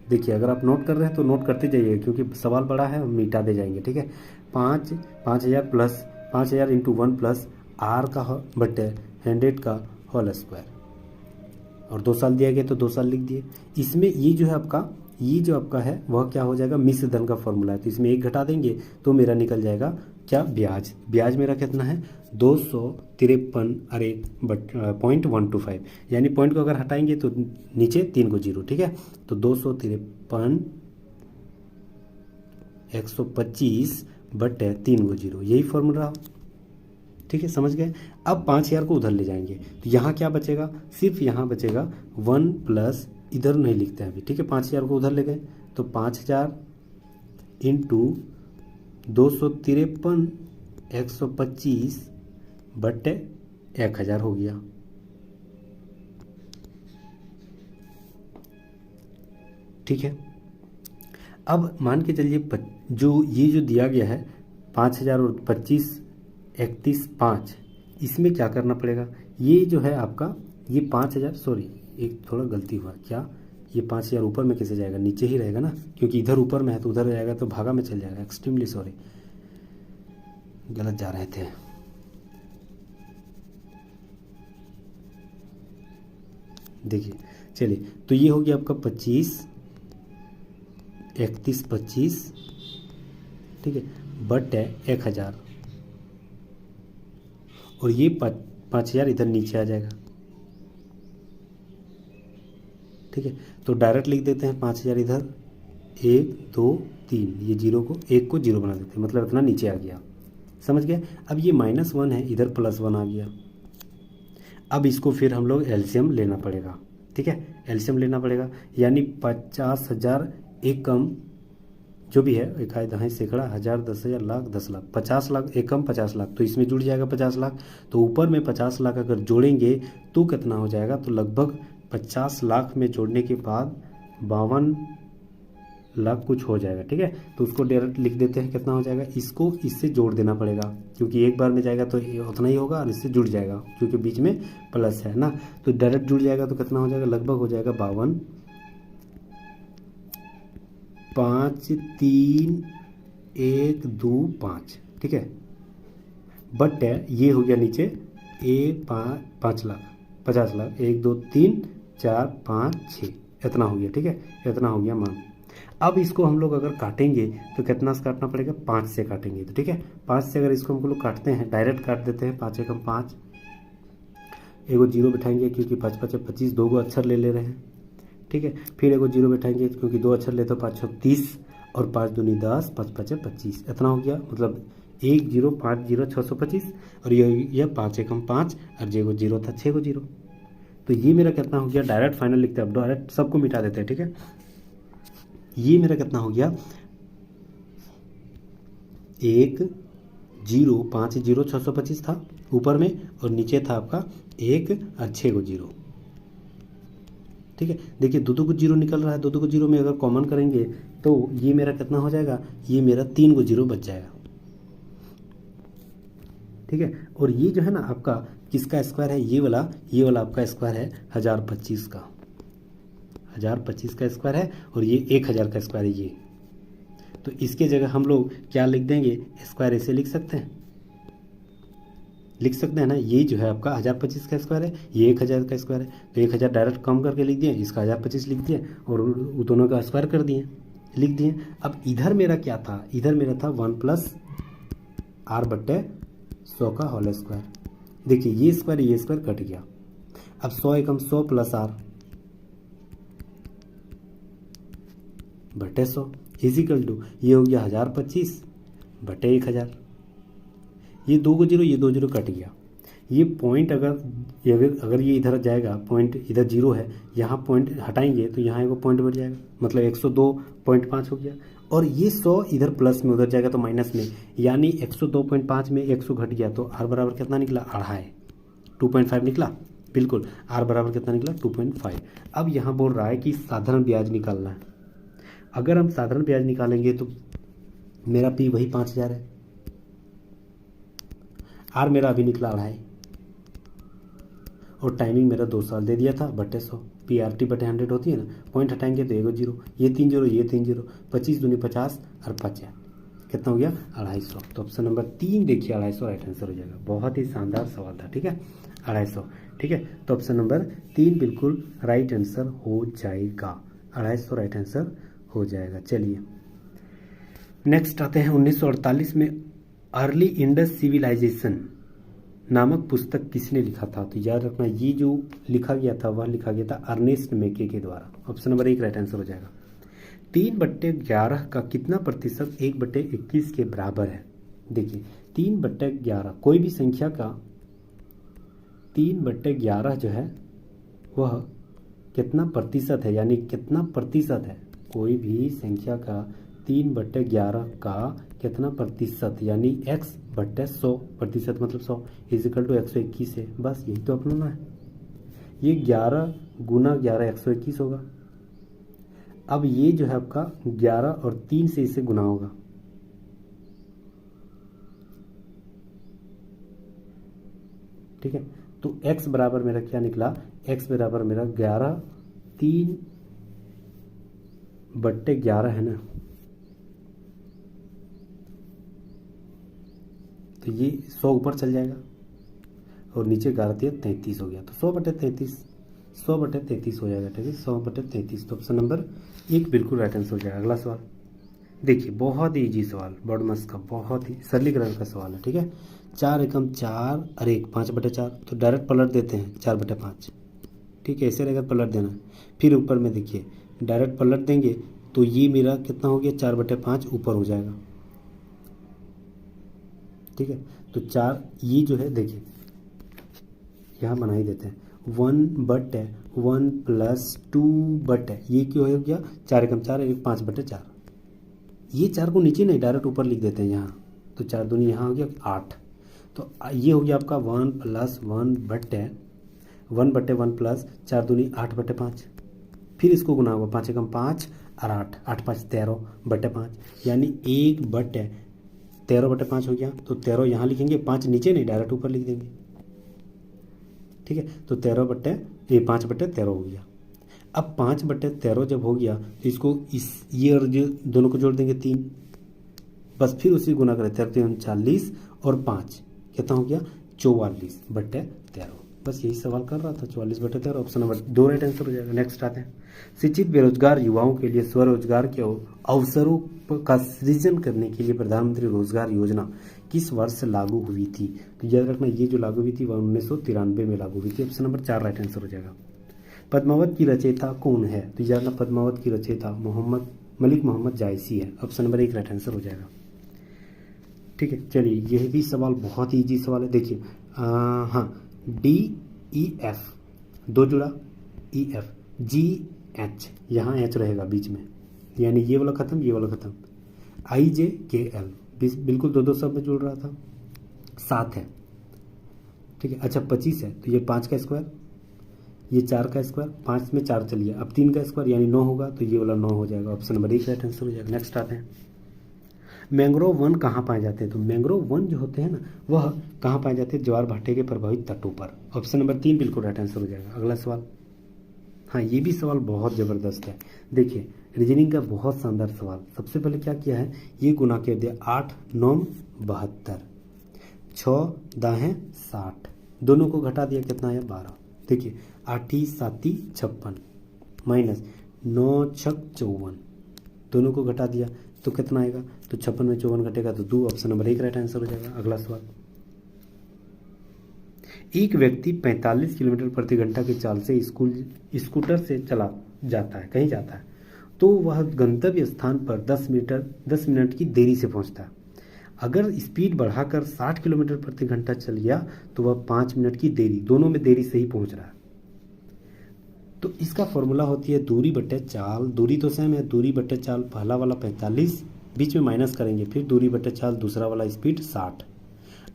देखिए अगर आप नोट कर रहे हैं तो नोट करते जाइए क्योंकि सवाल बड़ा है, हम मिटा दे जाएंगे, ठीक है। 5000 प्लस 5000 इंटू 1 प्लस R का बटे 100 का होल स्क्वायर, और 2 साल दिया गया तो 2 साल लिख दिए। इसमें ये जो आपका है वह क्या हो जाएगा, मिश्र धन का फॉर्मूला है, तो इसमें 1 घटा देंगे तो मेरा निकल जाएगा क्या ब्याज, ब्याज मेरा कितना है 253, अरे बट 0.125, यानी पॉइंट को अगर हटाएंगे तो नीचे 3 को जीरो, ठीक है। तो 253 125 बटे 3 को जीरो, यही फॉर्मूला हो, ठीक है, समझ गए। अब 5000 को उधर ले जाएंगे तो यहाँ क्या बचेगा, सिर्फ यहाँ बचेगा 1 प्लस, इधर नहीं लिखते हैं अभी, ठीक है। 5000 को उधर ले गए तो 5000 इंटू 253 125 बटे 1000 हो गया, ठीक है। अब मान के चलिए जो ये जो दिया गया है 5000 और 25 31 5, इसमें क्या करना पड़ेगा, ये जो है आपका ये 5000, सॉरी एक थोड़ा गलती हुआ, क्या ये 5000 ऊपर में कैसे जाएगा, नीचे ही रहेगा ना, क्योंकि इधर ऊपर में है तो उधर जाएगा तो भागा में चल जाएगा, एक्सट्रीमली सॉरी, गलत जा रहे थे। देखिए चलिए, तो ये हो गया आपका 25 31 25, ठीक है, बटे 1000, और ये 5000 इधर नीचे आ जाएगा, ठीक है। तो डायरेक्ट लिख देते हैं 5000 इधर, 1 2 3, ये जीरो को, एक को जीरो बना देते हैं, मतलब इतना नीचे आ गया, समझ गए। अब ये -1 है, इधर +1 आ गया। अब इसको फिर हम लोग एलसीएम लेना पड़ेगा, ठीक है, एलसीएम लेना पड़ेगा, यानी 50,000 एकम जो भी है, 1 दहाई सैकड़ा 1000 10,000 लाख 10 लाख 50 लाख एकम 50 लाख, तो इसमें जुड़ जाएगा 50 लाख, तो ऊपर में 50 लाख अगर जोड़ेंगे तो कितना हो जाएगा, तो लगभग 50 लाख में जोड़ने के बाद 52 लाख कुछ हो जाएगा, ठीक है। तो उसको डायरेक्ट लिख देते हैं, कितना हो जाएगा, इसको इससे जोड़ देना पड़ेगा, क्योंकि एक बार में जाएगा तो उतना ही होगा, और इससे जुड़ जाएगा क्योंकि बीच में प्लस है ना, तो डायरेक्ट जुड़ जाएगा तो कितना हो जाएगा, लगभग हो जाएगा 52 5 3 1 2 5, ठीक है, बट ये हो गया नीचे 5 लाख 50 लाख 1 2 3 4 5 6, इतना हो गया, ठीक है, इतना हो गया मान। अब इसको हम लोग अगर काटेंगे तो कितना से काटना पड़ेगा, 5 से काटेंगे, तो ठीक है, 5 से अगर इसको हम लोग काटते हैं, डायरेक्ट काट देते हैं, 5 एकम 5, एगो जीरो बैठाएंगे क्योंकि 5 5 25, 2 गो अक्षर ले ले रहे हैं, ठीक है, फिर एगो जीरो बैठाएंगे क्योंकि 2 अक्षर ले तो 5 6 30, और 5 दूनी 10, 5 5 25, इतना हो गया, मतलब 1 0 5 0 625, और ये 5 एकम 5, और जो जीरो था 6 गो जीरो, तो ये मेरा कितना हो गया, डायरेक्ट फाइनल लिखते हैं, अब डायरेक्ट सबको मिटा देते हैं, ठीक है। ये मेरा कितना हो गया, 1 0 5 0 625 था ऊपर में, और नीचे था आपका 1 और 6 गो जीरो, ठीक है। देखिए 2 2 को जीरो निकल रहा है, 2 2 को जीरो में अगर कॉमन करेंगे तो ये मेरा कितना हो जाएगा, ये मेरा 3 गो जीरो बच जाएगा, ठीक है। और ये जो है ना आपका किसका स्क्वायर है, ये वाला आपका स्क्वायर है 1025 का, 1025 का स्क्वायर है, और ये 1000 का स्क्वायर है ये, तो इसके जगह हम लोग क्या लिख देंगे, स्क्वायर ऐसे लिख सकते हैं ना, ये जो है आपका 1025 का स्क्वायर है, ये 1000 का स्क्वायर है, तो 1000 डायरेक्ट कम करके लिख दिए, इसका 1025 लिख दिए, और दोनों का स्क्वायर कर दिए, लिख दिए। अब इधर मेरा क्या था, इधर मेरा था 1 प्लस r बट्टे 100 का होल स्क्वायर, देखिए ये स्क्वायर कट गया, अब 100 एकम 100 प्लस r बटे 100 इजिकल टू, ये हो गया 1025 बटे 1000, ये 2 को जीरो, ये 2 जीरो कट गया, ये पॉइंट अगर ये इधर जाएगा, पॉइंट इधर जीरो है, यहाँ पॉइंट हटाएंगे तो यहाँ एगो पॉइंट बढ़ जाएगा, मतलब 102.5 हो गया, और ये 100 इधर प्लस में, उधर जाएगा तो माइनस में, यानी 102.5 में 100 घट गया, तो r बराबर कितना निकला, 2.5 निकला, बिल्कुल, r बराबर कितना निकला 2.5। अब यहाँ बोल रहा है कि साधारण ब्याज निकालना है, अगर हम साधारण ब्याज निकालेंगे तो मेरा p वही 5000 है, r मेरा अभी निकला 2.5, और टाइमिंग मेरा 2 साल दे दिया था, बटे 100, PRT बटे 100 होती है ना, पॉइंट हटाएंगे तो एगो जीरो, ये 3 जीरो, ये 3 जीरो, 25 दूनी 50 और 5 कितना हो गया 250। तो ऑप्शन नंबर 3 देखिए 250 राइट आंसर हो जाएगा, बहुत ही शानदार सवाल था, ठीक है, 250, ठीक है। तो ऑप्शन नंबर 3 बिल्कुल राइट आंसर हो जाएगा, 250 राइट आंसर हो जाएगा। चलिए नेक्स्ट आते हैं 1948 में अर्ली इंडस सिविलाइजेशन नामक पुस्तक किसने लिखा था? तो याद रखना ये जो लिखा गया था वह लिखा गया था अर्नेस्ट मेके के द्वारा। ऑप्शन नंबर 1 राइट आंसर हो जाएगा। 3/11 का कितना प्रतिशत 1/21 के बराबर है? देखिए 3/11 कोई भी संख्या का 3/11 जो है वह कितना प्रतिशत है, यानी कितना प्रतिशत है? कोई भी संख्या का 3/11 का कितना प्रतिशत, यानी x/100 प्रतिशत मतलब 100 इजिकल टू 121 है। बस यही तो अपना है। ये 11 गुना 11 121 होगा। अब ये जो है आपका 11 और 3 से इसे गुना होगा। ठीक है, तो x बराबर मेरा क्या निकला? x बराबर मेरा 11 3/11 है ना, तो ये 100 ऊपर चल जाएगा और नीचे 11×3 = 33 हो गया। तो 100/33 हो जाएगा। ठीक है, 100/33। तो ऑप्शन नंबर 1 बिल्कुल राइट आंसर हो जाएगा। अगला सवाल देखिए, बहुत ही इजी सवाल, बॉड मास का बहुत ही सरलीकरण का सवाल है। ठीक है, 4 एकम 4 और 1 5/4, तो डायरेक्ट पलट देते हैं 4/5। ठीक है, ऐसे रहेगा पलट देना। फिर ऊपर में देखिए डायरेक्ट पलट देंगे तो ये मेरा कितना हो गया? 4/5 ऊपर हो जाएगा। ठीक है, तो 4 ये जो है देखिए यहाँ बना ही देते हैं 1/1 + 2/, ये क्यों हो गया? 4 एकम 4 1 5/4। ये 4 को नीचे नहीं डायरेक्ट ऊपर लिख देते हैं यहाँ, तो 4 दूनी यहाँ हो गया 8। तो ये हो गया आपका 1 + 1/1 + 4 दूनी 8/5। फिर इसको गुना होगा 5 एकम 5 और 8 8 5 13/5, यानी 1/13/5 हो गया। तो 13 यहाँ लिखेंगे, 5 नीचे नहीं डायरेक्ट ऊपर लिख देंगे। ठीक है, तो 5/13 हो गया। अब 5/13 जब हो गया तो इसको ये और ये दोनों को जोड़ देंगे 3, बस फिर उसी गुना करें 13 40 और 5 कितना हो गया? 44/13। बस यही सवाल कर रहा था, 44/13। ऑप्शन नंबर 2 राइट आंसर हो जाएगा। नेक्स्ट आते हैं, शिक्षित बेरोजगार युवाओं के लिए स्वरोजगार के अवसरों का सृजन करने के लिए प्रधानमंत्री रोजगार योजना किस वर्ष लागू हुई थी? तो याद रखना ये जो लागू हुई थी वह 1993 में लागू हुई थी। ऑप्शन नंबर 4 राइट आंसर हो जाएगा। पद्मावत की रचयिता कौन है? तो याद रखना पद्मावत की रचयिता मलिक मोहम्मद जायसी है। ऑप्शन नंबर 1 राइट आंसर हो जाएगा। ठीक है, चलिए यह भी सवाल बहुत ही ईजी सवाल है। देखिए हाँ, DEF 2 जुड़ा EF GH, यहाँ H रहेगा बीच में, यानी ये वाला खत्म ये वाला खत्म, IJKL बिल्कुल 2 शब्द में जुड़ रहा था, 7 है। ठीक है, अच्छा 25 है, तो ये 5 का स्क्वायर, ये 4 का स्क्वायर, 5 में 4 चलिए, अब 3 का स्क्वायर यानी 9 होगा, तो ये वाला 9 हो जाएगा। ऑप्शन नंबर 1 राइट आंसर हो जाएगा। नेक्स्ट आते हैं, मैंग्रोव वन कहाँ पाए जाते हैं? तो मैंग्रोव वन जो होते हैं ना वह कहाँ पाए जाते हैं? ज्वार भाटे के प्रभावित तटों पर। ऑप्शन नंबर 3 बिल्कुल राइट आंसर हो जाएगा। अगला सवाल, हाँ ये भी सवाल बहुत ज़बरदस्त है। देखिए रीजनिंग का बहुत शानदार सवाल। सबसे पहले क्या किया है, ये गुना कर दिया 8 9 72, 6 दाहें 60, दोनों को घटा दिया कितना है 12। देखिए 8 7 56 माइनस 9 6 54, दोनों को घटा दिया तो कितना आएगा? तो 56 में 54 घटेगा तो 2। ऑप्शन नंबर 1 राइट आंसर हो जाएगा। अगला सवाल, एक व्यक्ति 45 किलोमीटर प्रति घंटा की चाल से स्कूटर से चला जाता है, कहीं जाता है, तो वह गंतव्य स्थान पर 10 मिनट की देरी से पहुंचता है। अगर स्पीड बढ़ाकर 60 किलोमीटर प्रति घंटा चल गया तो वह 5 मिनट की देरी, दोनों में देरी से ही पहुंच रहा है। तो इसका फॉर्मूला होती है दूरी बटे चाल, दूरी तो सेम है, दूरी बटे चाल पहला वाला 45, बीच में माइनस करेंगे, फिर दूरी बटे चाल दूसरा वाला स्पीड 60।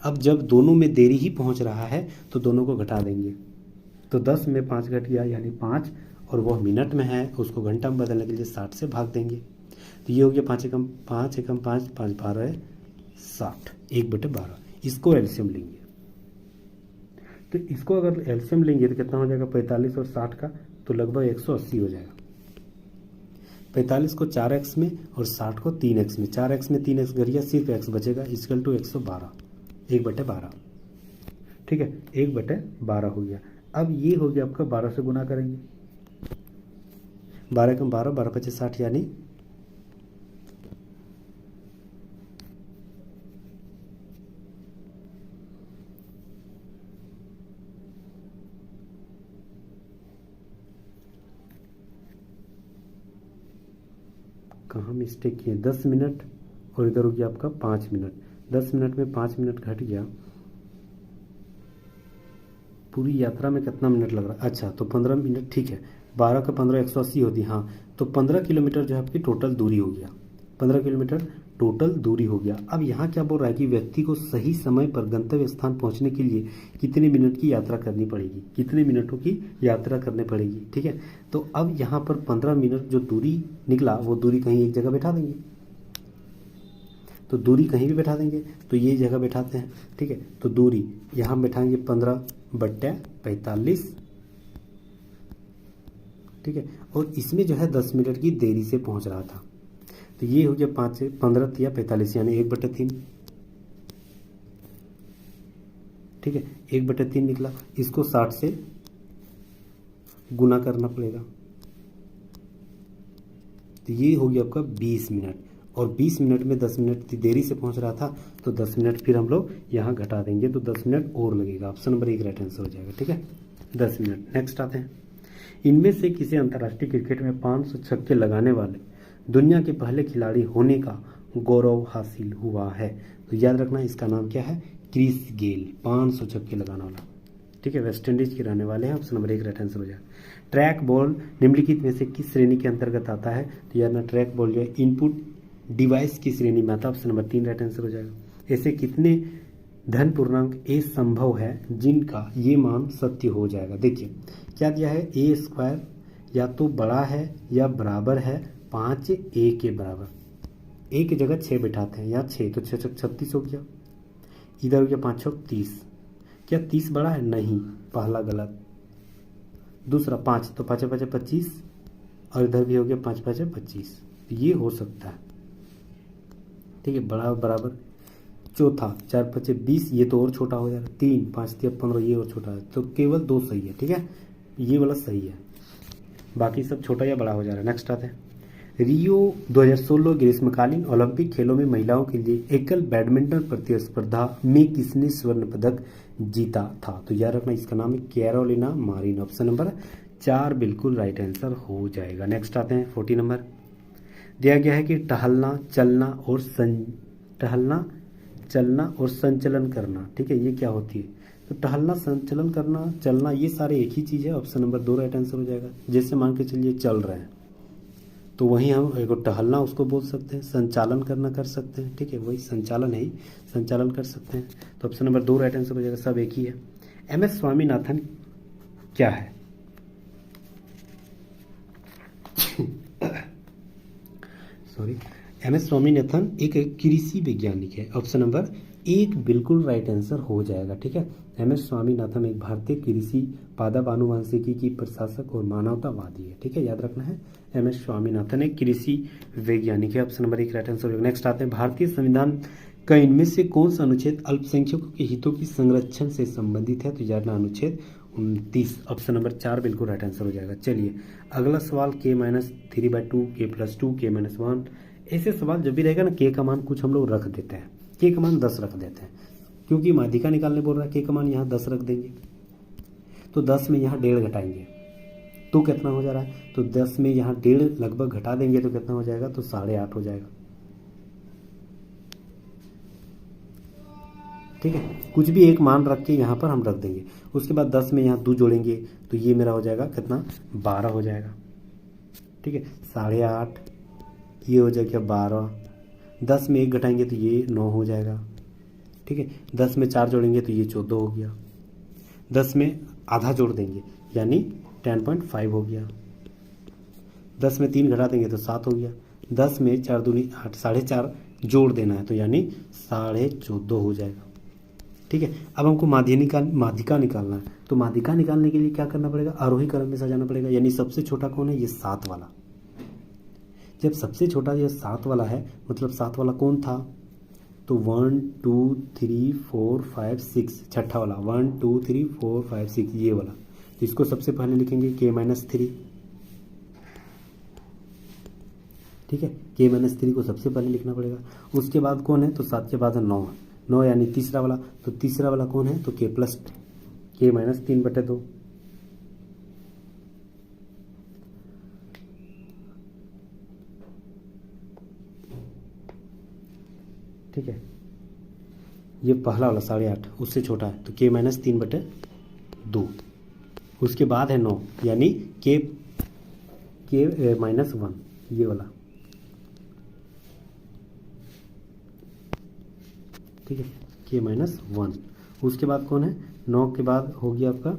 अब जब दोनों में देरी ही पहुंच रहा है तो दोनों को घटा देंगे, तो 10 में 5 घट गया यानी 5, और वह मिनट में है उसको घंटा में बदलने के लिए 60 से भाग देंगे। तो ये हो गया 5 एकम 5 5 12 60, 1/12। इसको एलसीएम लेंगे, तो इसको अगर एलसीएम लेंगे तो कितना हो जाएगा 45 और 60 का, तो लगभग 180 हो जाएगा। 45 को 4x में और 60 को 3x में, 4x में 3x घटिया सिर्फ x बचेगा, इक्वल टू 112, 1/12। ठीक है, 1/12 हो गया। अब ये हो गया आपका 12 से गुना करेंगे, 12 कम 12, 12 पचे 60, यानी कहाँ मिस्टेक किए, 10 मिनट और इधर हो गया आपका 5 मिनट। 10 मिनट में 5 मिनट घट गया, पूरी यात्रा में कितना मिनट लग रहा है, अच्छा तो 15 मिनट, ठीक है। 12 का 15 180 होती, हाँ तो 15 किलोमीटर जो है आपकी टोटल दूरी हो गया, 15 किलोमीटर टोटल दूरी हो गया। अब यहाँ क्या बोल रहा है कि व्यक्ति को सही समय पर गंतव्य स्थान पहुँचने के लिए कितने मिनट की यात्रा करनी पड़ेगी, कितने मिनटों की यात्रा करनी पड़ेगी, ठीक है। तो अब यहाँ पर 15 मिनट जो दूरी निकला वो दूरी कहीं एक जगह बैठा देंगे, तो दूरी कहीं भी बैठा देंगे, तो ये जगह बैठाते हैं, ठीक है। तो दूरी यहाँ बैठाएंगे 15/45, ठीक है। और इसमें जो है 10 मिनट की देरी से पहुंच रहा था, तो ये हो गया 5 से 15 या 45 यानी 1/3, ठीक है। 1/3 निकला, इसको 60 से गुना करना पड़ेगा, तो ये हो गया आपका 20 मिनट। और 20 मिनट में 10 मिनट की देरी से पहुंच रहा था, तो 10 मिनट फिर हम लोग यहाँ घटा देंगे, तो 10 मिनट और लगेगा। ऑप्शन नंबर 1 राइट आंसर हो जाएगा, ठीक है, 10 मिनट। नेक्स्ट आते हैं, इनमें से किसी अंतर्राष्ट्रीय क्रिकेट में 500 छक्के लगाने वाले दुनिया के पहले खिलाड़ी होने का गौरव हासिल हुआ है। तो याद रखना इसका नाम क्या है, क्रिस गेल, 500 छक्के लगाने वाला, ठीक है, वेस्ट इंडीज के रहने वाले हैं। ऑप्शन नंबर 1 राइट आंसर हो जाएगा। ट्रैक बॉल निम्नलिखित में से किस श्रेणी के अंतर्गत आता है, तो याद रखना ट्रैक बॉल जो है इनपुट डिवाइस की श्रेणी में आता है। ऑप्शन नंबर 3 राइट आंसर हो जाएगा। ऐसे कितने धन पूर्णांक ए संभव है जिनका ये मान सत्य हो जाएगा। देखिए क्या दिया है, ए स्क्वायर या तो बड़ा है या बराबर है 5 ए के बराबर, ए की जगह 6 बैठाते हैं, यहाँ 6 तो 6 36 हो गया, इधर हो गया 5 6 30, क्या 30 बड़ा है, नहीं, पहला गलत। दूसरा 5 तो 5 5 25 और इधर भी हो गया 5 5 25, तो ये हो सकता है, ठीक है, बड़ा बराबर। चौथा 4 5 20, ये तो और छोटा हो जाएगा, 3 5 3 15, ये और छोटा है, तो केवल 2 सही है, ठीक है, ये वाला सही है, बाकी सब छोटा या बड़ा हो जा रहा है। नेक्स्ट आते हैं, रियो 2016 ग्रीष्मकालीन ओलंपिक खेलों में महिलाओं के लिए एकल बैडमिंटन प्रतिस्पर्धा में किसने स्वर्ण पदक जीता था। तो याद रखना इसका नाम है कैरोलिना मारिन। ऑप्शन नंबर 4 बिल्कुल राइट आंसर हो जाएगा। नेक्स्ट आते हैं 40 नंबर, दिया गया है कि टहलना चलना और संचलन करना, ठीक है, ये क्या होती है, तो टहलना संचलन करना चलना ये सारे एक ही चीज़ है। ऑप्शन नंबर 2 राइट आंसर हो जाएगा। जैसे मान के चलिए चल रहे हैं तो वहीं हम एक टहलना उसको बोल सकते हैं, संचालन करना कर सकते हैं, ठीक है, वही संचालन है ही, संचालन कर सकते हैं, तो ऑप्शन नंबर 2 राइट आंसर हो जाएगा, सब एक ही है। एमएस स्वामीनाथन क्या है सॉरी, एमएस स्वामीनाथन एक कृषि वैज्ञानिक है। ऑप्शन नंबर 1 बिल्कुल राइट आंसर हो जाएगा, ठीक है। एमएस स्वामीनाथन एक भारतीय कृषि पादप आनुवंशिकी की प्रशासक और मानवतावादी है, ठीक है, याद रखना है, एमएस स्वामीनाथन एक कृषि वैज्ञानिक है। ऑप्शन नंबर 1 राइट आंसर होगा। नेक्स्ट आते हैं, भारतीय संविधान का इनमें से कौन सा अनुच्छेद अल्पसंख्यकों के हितों की संरक्षण से संबंधित है, तो याद रखना अनुच्छेद 29। ऑप्शन नंबर 4 बिल्कुल राइट आंसर हो जाएगा। चलिए अगला सवाल, k-3/2 k+2 k-1, ऐसे सवाल जब भी रहेगा ना, के का मान कुछ हम लोग रख देते हैं, के का मान 10 रख देते हैं, क्योंकि माध्यिका निकालने बोल रहा है, के का मान यहाँ 10 रख देंगे, तो 10 में यहाँ 1.5 घटाएंगे तो कितना हो जा रहा है, तो 10 में यहाँ 1.5 लगभग घटा देंगे तो कितना हो जाएगा, तो 8.5 हो जाएगा, ठीक है। कुछ भी एक मान रख के यहाँ पर हम रख देंगे, उसके बाद 10 में यहाँ 2 जोड़ेंगे तो ये मेरा हो जाएगा कितना, 12 हो जाएगा, ठीक है। 8.5 ये हो जाएगा 12, 10 में 1 घटाएंगे तो ये 9 हो जाएगा, ठीक है। 10 में 4 जोड़ेंगे तो ये 14 हो गया, 10 में आधा जोड़ देंगे यानी 10.5 हो गया, 10 में 3 घटा देंगे तो 7 हो गया, 10 में 4 दूनी 8, 4.5 जोड़ देना है तो यानी 14.5 हो जाएगा, ठीक है। अब हमको माध्यिका निकालना है, तो माध्यिका निकालने के लिए क्या करना पड़ेगा, आरोही क्रम में सजाना पड़ेगा, यानी सबसे छोटा कौन है, ये 7 वाला। जब सबसे छोटा ये 7 वाला है, मतलब 7 वाला कौन था, तो 1 2 3 4 5 6, छठा वाला 1 2 3 4 5 6 ये वाला, तो इसको सबसे पहले लिखेंगे k-3, ठीक है, k-3 को सबसे पहले लिखना पड़ेगा। उसके बाद कौन है, तो 7 के बाद 9 है, 9 यानी तीसरा वाला, तो तीसरा वाला कौन है, तो k+3/2, ठीक है, ये पहला वाला 8.5 उससे छोटा है तो k माइनस 3/2। उसके बाद है 9 यानी k माइनस 1, ये वाला, ठीक है, k माइनस 1। उसके बाद कौन है, 9 के बाद हो गया आपका,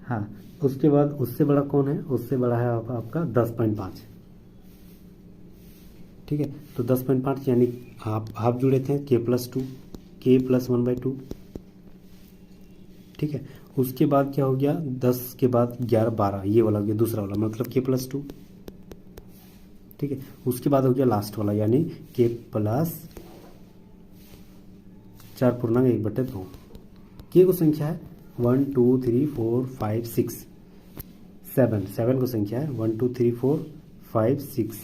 हाँ उसके बाद उससे बड़ा कौन है, उससे बड़ा है आपका 10.5, ठीक है। तो 10.5 यानी हाफ जुड़े थे k प्लस 2, k प्लस 1/2, ठीक है। उसके बाद क्या हो गया, 10 के बाद 11 12, ये वाला हो गया दूसरा वाला, मतलब k प्लस 2, ठीक है। उसके बाद हो गया लास्ट वाला यानी k प्लस 4.1/2। k को संख्या है 1 2 3 4 5 6 7 को संख्या है 1 2 3 4 5 6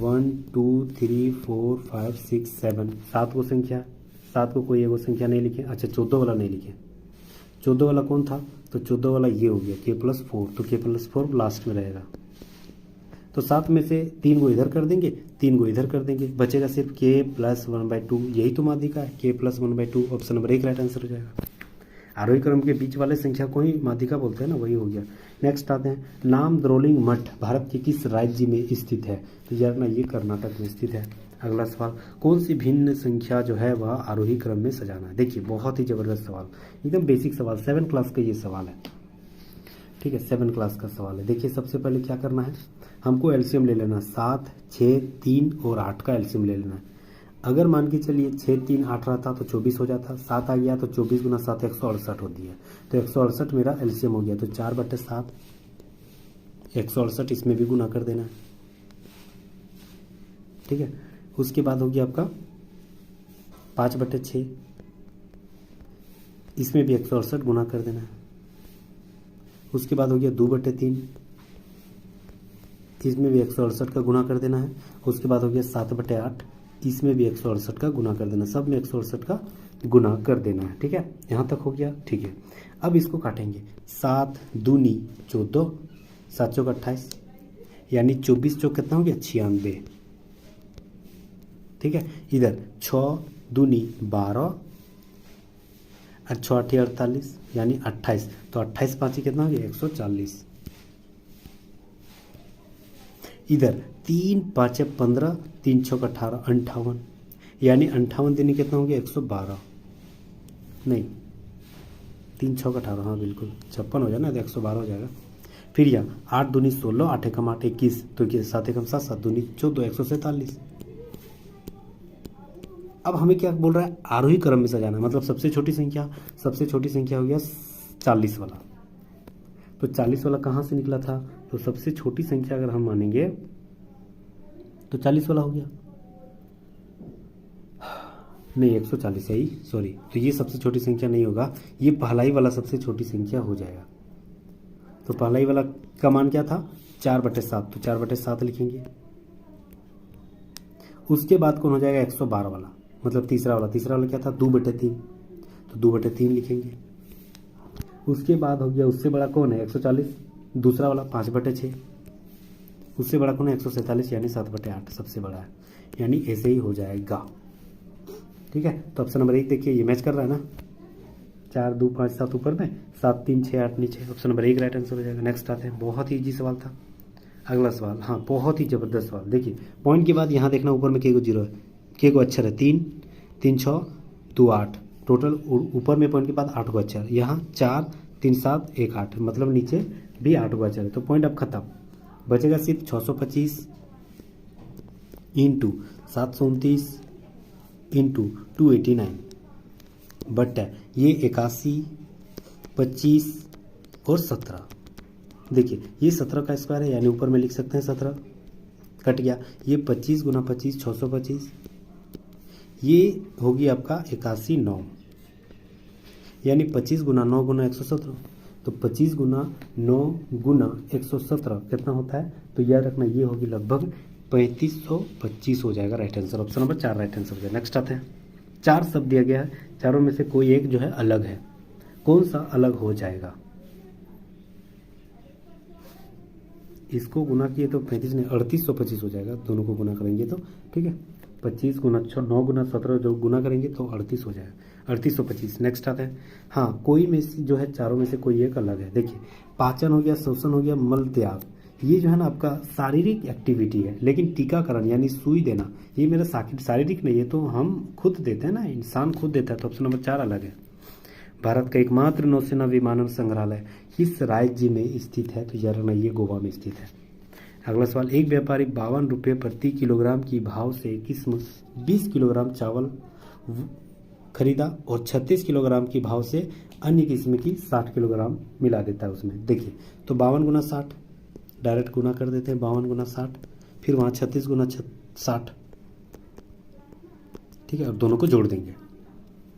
1 2 3 4 5 6 7। 7 को संख्या, 7 को कोई एगो संख्या नहीं लिखे, अच्छा 14 वाला नहीं लिखे। 14 वाला कौन था, तो 14 वाला ये हो गया k प्लस 4, तो k प्लस 4 लास्ट में रहेगा। तो 7 में से 3 को इधर कर देंगे, 3 को इधर कर देंगे, बचेगा सिर्फ k प्लस 1/2, यही तो माध्यिका है, k plus 1/2, option number 1 right answer हो जाएगा। आरोही क्रम के बीच वाले संख्या को ही माध्यिका बोलते हैं ना, वही हो गया। नेक्स्ट आते हैं, नाम द्रोलिंग मठ भारत के किस राज्य में स्थित है, तो यार ना ये कर्नाटक में स्थित है। अगला सवाल, कौन सी भिन्न संख्या जो है वह आरोही क्रम में सजाना है। देखिए बहुत ही जबरदस्त सवाल, एकदम बेसिक सवाल, 7 क्लास का ये सवाल है, ठीक है, 7 क्लास का सवाल है। देखिए सबसे पहले क्या करना है, हमको एलसीएम ले लेना, 7 6 3 और 8 का एलसीएम ले लेना है। अगर मान के चलिए 6 3 8 रहता तो 24 हो जाता, 7 आ गया तो 24 गुना 7 168 होती है, तो 168 मेरा एलसीएम हो गया, तो 4/7 168 इसमें भी गुना कर देना है, ठीक है। उसके बाद हो गया आपका 5/6, इसमें भी 168 गुना कर देना है। उसके बाद हो गया 2/3, इसमें भी 168 का गुना कर देना है। उसके बाद हो गया 7/8, इसमें भी 168 का गुना कर देना, सब में 168 का गुना कर देना है, ठीक है। यहाँ तक हो गया, ठीक है। अब इसको काटेंगे, 7 दूनी 14, 7 चौक 28, यानी 24 चौक कितना हो गया 96, ठीक है। इधर 6 दूनी 12 और 6 8 48 यानी 28, तो 28 5 कितना हो गया 140। इधर 3 5 15 3 6 18 58, यानी 58 दिन कितना हो गया 112, नहीं 3 6 18, हाँ बिल्कुल 56 हो जाए ना तो 112 हो जाएगा। फिर यहाँ 8 दूनी 16, 8 एकम 8 21, तो 7 एकम 7 7 दूनी 14 147। अब हमें क्या बोल रहा है, आरोही क्रम में सजाना, मतलब सबसे छोटी संख्या हो गया 40 वाला। तो 40 वाला कहाँ से निकला था, तो सबसे छोटी संख्या अगर हम मानेंगे तो 40 वाला हो गया, नहीं 140 है ही, सॉरी, तो ये सबसे छोटी संख्या नहीं होगा, ये पहला ही वाला सबसे छोटी संख्या हो जाएगा। तो पहला ही वाला का मान क्या था 4/7, तो 4/7 लिखेंगे। उसके बाद कौन हो जाएगा 112 वाला, मतलब तीसरा वाला क्या था 2/3, तो 2/3 लिखेंगे। उसके बाद हो गया उससे बड़ा कौन है 140, दूसरा वाला 5/6, उससे बड़ा कौन है 147 यानी 7/8 सबसे बड़ा है, यानी ऐसे ही हो जाएगा, ठीक है। तो ऑप्शन नंबर 1 देखिए ये मैच कर रहा है ना, 4 2 5 7 ऊपर में, 7 3 6 8 नीचे, ऑप्शन नंबर 1 राइट आंसर हो जाएगा। नेक्स्ट आते हैं, बहुत ही इजी सवाल था अगला सवाल, हाँ बहुत ही जबरदस्त सवाल। देखिए पॉइंट के बाद यहाँ देखना ऊपर में के को 0 है, के को अक्षर है 3 3 6 2 8, टोटल ऊपर में पॉइंट के बाद 8 को अक्षर, यहाँ 4 3 7 1 8, मतलब नीचे भी 8 को अक्षर है। तो पॉइंट अब खत्म, बचेगा सिर्फ 625 इंटू 729 इंटू 289 बट ये 81 25 और 17। देखिए ये 17 का स्क्वायर है, यानी ऊपर में लिख सकते हैं 17, कट गया, ये 25 गुना 25 625, ये होगी आपका 81 9, यानी 25 गुना 9 गुना 117, तो 25 गुना 9 गुना 117 कितना होता है, तो याद रखना ये होगी लगभग 3525 हो जाएगा right answer, option number 4 right answer हो जाएगा। नेक्स्ट आते हैं, 4 शब्द दिया गया है, चारों में से कोई एक जो है अलग है, कौन सा अलग हो जाएगा। इसको गुना किए तो 35 नहीं 3825 हो जाएगा, दोनों को गुना करेंगे तो, ठीक है 25 गुना 9 गुना 17 जो गुना करेंगे तो 38 हो जाएगा, 3825। नेक्स्ट आता है, हाँ कोई में से जो है चारों में से कोई एक अलग है। देखिए पाचन हो गया, शोषण हो गया, मल त्याग, ये जो है ना आपका शारीरिक एक्टिविटी है, लेकिन टीकाकरण यानी सुई देना ये मेरा शारीरिक नहीं है, तो हम खुद देते हैं ना, इंसान खुद देता है, तो ऑप्शन नंबर 4 अलग है। भारत का एकमात्र नौसेना विमानन संग्रहालय किस राज्य में स्थित है, तो यार ना ये गोवा में स्थित है। अगला सवाल, एक व्यापारी 52 रुपये प्रति किलोग्राम की भाव से किस्म 20 किलोग्राम चावल खरीदा और 36 किलोग्राम की भाव से अन्य किस्म की 60 किलोग्राम मिला देता है उसमें। देखिए तो 52 गुना 60 डायरेक्ट गुना कर देते हैं, 52 गुना 60, फिर वहाँ 36 गुना 60, ठीक है, और दोनों को जोड़ देंगे,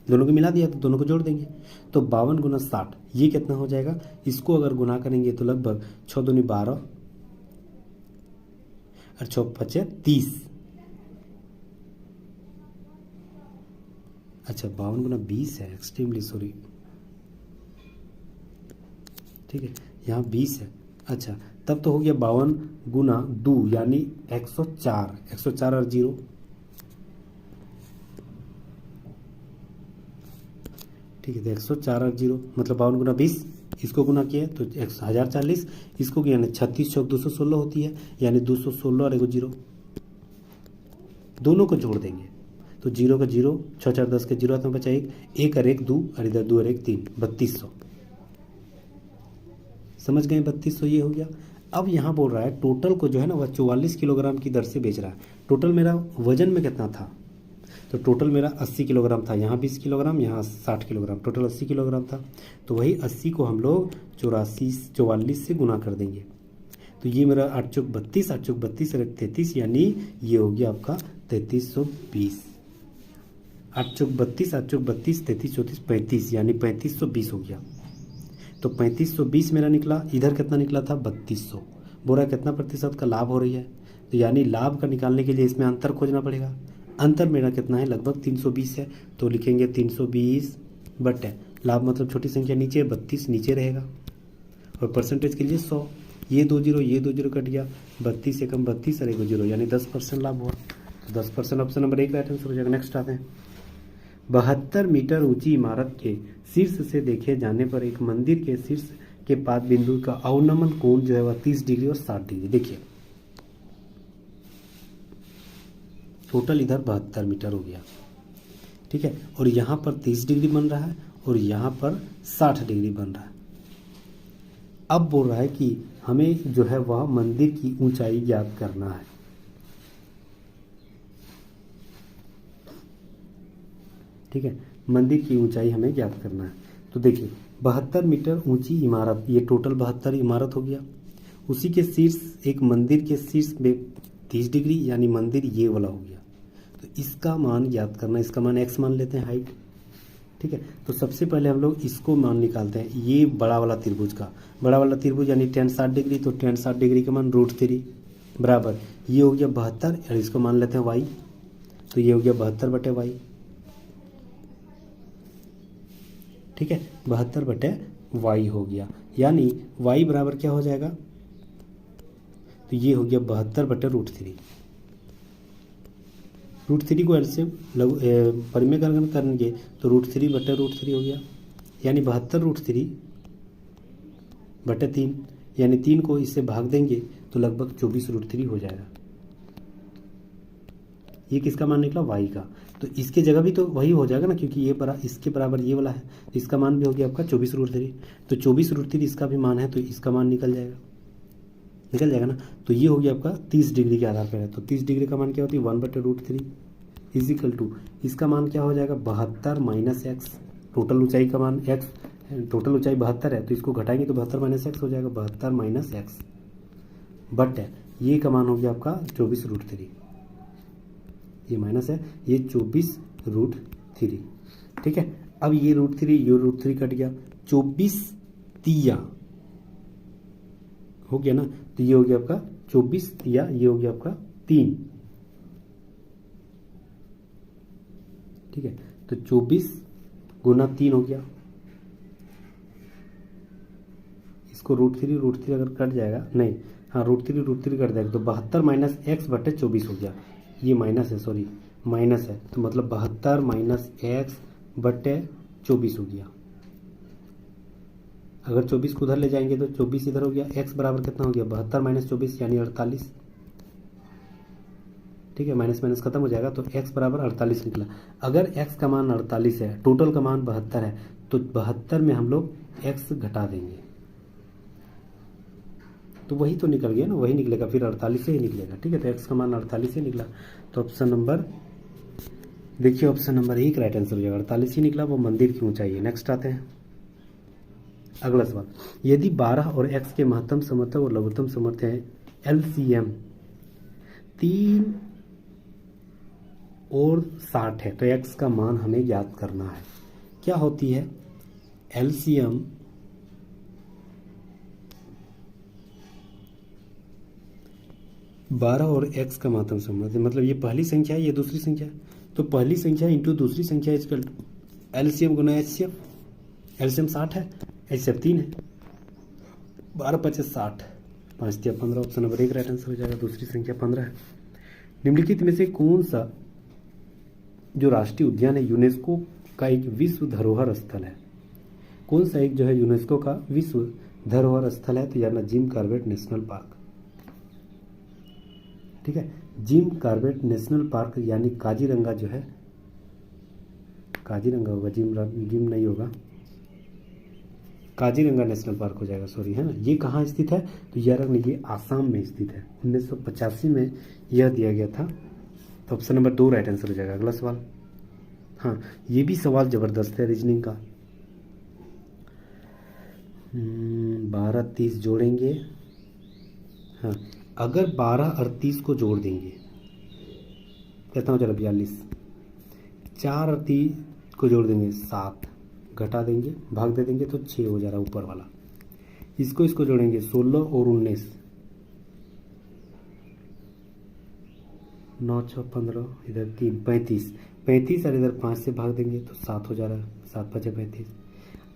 दोनों को मिला दिया तो दोनों को जोड़ देंगे, तो 52 गुना 60 ये कितना हो जाएगा, इसको अगर गुना करेंगे तो लगभग 6 दूनी 12 और 6 पचे 30, अच्छा 52 गुना 20 है, एक्सट्रीमली सॉरी, ठीक है यहाँ 20 है। अच्छा तब तो हो गया 52 गुना 2 यानी 104, 104 और 0, ठीक है, तो 104 और 0 मतलब 52 गुना 20, इसको गुना किया तो 1040, इसको यानी 36 चौक 216 होती है, यानी 216 और एगो 0, दोनों को जोड़ देंगे तो 0 का 0, 6 4 10 के 0 हाथ में बचा 1, 1 और 1 2 और इधर 2 और 1 3, 3200, समझ गए 3200 ये हो गया। अब यहाँ बोल रहा है टोटल को जो है ना वह 44 किलोग्राम की दर से बेच रहा है। टोटल मेरा वजन में कितना था, तो टोटल मेरा 80 किलोग्राम था, यहाँ 20 किलोग्राम, यहाँ 60 किलोग्राम, टोटल 80 किलोग्राम था, तो वही 80 को हम लोग 44 से गुना कर देंगे, तो ये मेरा 8 चौक 32, 8 चौक 32 और 33, यानी ये हो गया आपका 3320, 8 चौक 32, 8 चौक 32, 33 34 35, यानी 3520 हो गया। तो 3520 मेरा निकला, इधर कितना निकला था 3200, बोरा कितना प्रतिशत का लाभ हो रही है, तो यानी लाभ का निकालने के लिए इसमें अंतर खोजना पड़ेगा। अंतर मेरा कितना है, लगभग 320 है, तो लिखेंगे 320 बटे लाभ मतलब छोटी संख्या नीचे 32 नीचे रहेगा, और परसेंटेज के लिए 100, ये 2 जीरो कट गया, 32 से कम 32 और 1 0 यानी 10% लाभ हुआ, तो 10% ऑप्शन नंबर 1 राइट आंसर हो जाएगा। नेक्स्ट आते हैं, 72 मीटर ऊंची इमारत के शीर्ष से देखे जाने पर एक मंदिर के शीर्ष के पाद बिंदु का अवनमन कोण जो है वह 30 डिग्री और 60 डिग्री। देखिए टोटल इधर 72 मीटर हो गया, ठीक है, और यहाँ पर 30 डिग्री बन रहा है और यहाँ पर 60 डिग्री बन रहा है। अब बोल रहा है कि हमें जो है वह मंदिर की ऊंचाई ज्ञात करना है, ठीक है, मंदिर की ऊंचाई हमें ज्ञात करना है। तो देखिए 72 मीटर ऊंची इमारत, ये टोटल 72 इमारत हो गया, उसी के शीर्ष एक मंदिर के शीर्ष में 30 डिग्री यानी मंदिर ये वाला हो गया, तो इसका मान ज्ञात करना, इसका मान x मान लेते हैं हाइट, ठीक है। तो सबसे पहले हम लोग इसको मान निकालते हैं, ये बड़ा वाला त्रिभुज का, बड़ा वाला त्रिभुज यानी tan 60 डिग्री, तो tan 60 डिग्री का मान √3 बराबर ये हो गया 72, और इसको मान लेते हैं y, तो ये हो गया 72 बटे y, ठीक है, 72 बटे y हो गया, यानी y बराबर क्या हो जाएगा, तो ये हो गया 72 बटे √3, √3 को एलसीएम परिमेयकरण करेंगे तो √3 बटे √3 हो गया, यानी 72 √3 बटे 3, यानी 3 को इससे भाग देंगे तो लगभग 24 √3 हो जाएगा। ये किसका मान निकला, y का, तो इसके जगह भी तो वही हो जाएगा ना, क्योंकि ये इसके बराबर ये वाला है, तो इसका मान भी हो गया आपका 24 √3, तो 24 √3 इसका भी मान है, तो इसका मान निकल जाएगा ना, तो ये हो गया आपका 30 डिग्री के आधार पर है, तो 30 डिग्री का मान क्या होती है 1 बटे √3 इजिकल टू इसका मान क्या हो जाएगा 72 माइनस एक्स, टोटल ऊंचाई का मान x, टोटल ऊंचाई 72 है, तो इसको घटाएंगे तो 72 माइनस एक्स हो जाएगा, 72 माइनस एक्स बट ये का मान हो गया आपका 24 √3, ये माइनस है, ये 24 √3, ठीक है। अब ये √3 कट गया, 24 तिया हो गया ना, तो ये हो गया आपका 24 तिया, ये हो गया आपका 3, ठीक है, तो 24 गुना 3 हो गया, इसको √3 अगर कट जाएगा, नहीं हाँ √3 कट जाएगा, तो 72 माइनस एक्स बटे 24 हो गया, ये माइनस है सॉरी, माइनस है, तो मतलब 72 माइनस एक्स बटे 24 हो गया। अगर 24 को उधर ले जाएंगे तो 24 इधर हो गया, एक्स बराबर कितना हो गया 72 माइनस 24 यानी 48। ठीक है, माइनस माइनस खत्म हो जाएगा तो x बराबर 48 निकला। अगर x का मान 48 है, टोटल का मान 72 है, तो 72 में हम लोग x घटा देंगे तो वही तो निकल गया ना, वही निकलेगा, फिर 48 से ही निकलेगा। ठीक है, तो x का मान 48 से निकला, तो ऑप्शन नंबर देखिए, ऑप्शन नंबर 1 राइट आंसर हो जाएगा। 48 ही निकला, वो मंदिर की ऊंचाई है। नेक्स्ट आते हैं अगला सवाल। यदि 12 और x के महत्तम समर्थक और लघुत्तम समर्थक हैं LCM 3 और 60 है, तो x का मान हमें ज्ञात करना है। क्या होती है LCM? बारह और x का महत्तम समर्थक, मतलब ये पहली संख्या है, ये दूसरी संख्या है, तो पहली संख्या इंटू दूसरी संख्या इक्वल LCM गुना HCF। LCM 60 है, HCF 3 है, 12 25 60, 5 दिया 15, ऑप्शन नंबर 1 राइट आंसर हो जाएगा। दूसरी संख्या 15 है। निम्नलिखित में से कौन सा जो राष्ट्रीय उद्यान है यूनेस्को का एक विश्व धरोहर स्थल है? कौन सा एक जो है यूनेस्को का विश्व धरोहर स्थल है? तो यार जिम कॉर्बेट नेशनल पार्क। ठीक है, जिम कॉर्बेट नेशनल पार्क यानी काजीरंगा जो है, काजीरंगा होगा, जिम नहीं होगा, काजीरंगा नेशनल पार्क हो जाएगा, सॉरी, है ना। ये कहाँ स्थित है? तो यार ये आसाम में स्थित है। 1985 में यह दिया गया था, तो ऑप्शन नंबर 2 राइट आंसर हो जाएगा। अगला सवाल, हाँ ये भी सवाल जबरदस्त है रीजनिंग का। 12 30 जोड़ेंगे, हाँ अगर 12 और 30 को जोड़ देंगे कितना हो जाएगा 42, 4 और 3 को जोड़ देंगे 7, घटा देंगे भाग दे देंगे तो 6 हो जा रहा ऊपर वाला। इसको जोड़ेंगे 16 और 19, 9 6 15, इधर 3 35 और इधर 5 से भाग देंगे तो 7 हो जा रहा है, 7 5 35।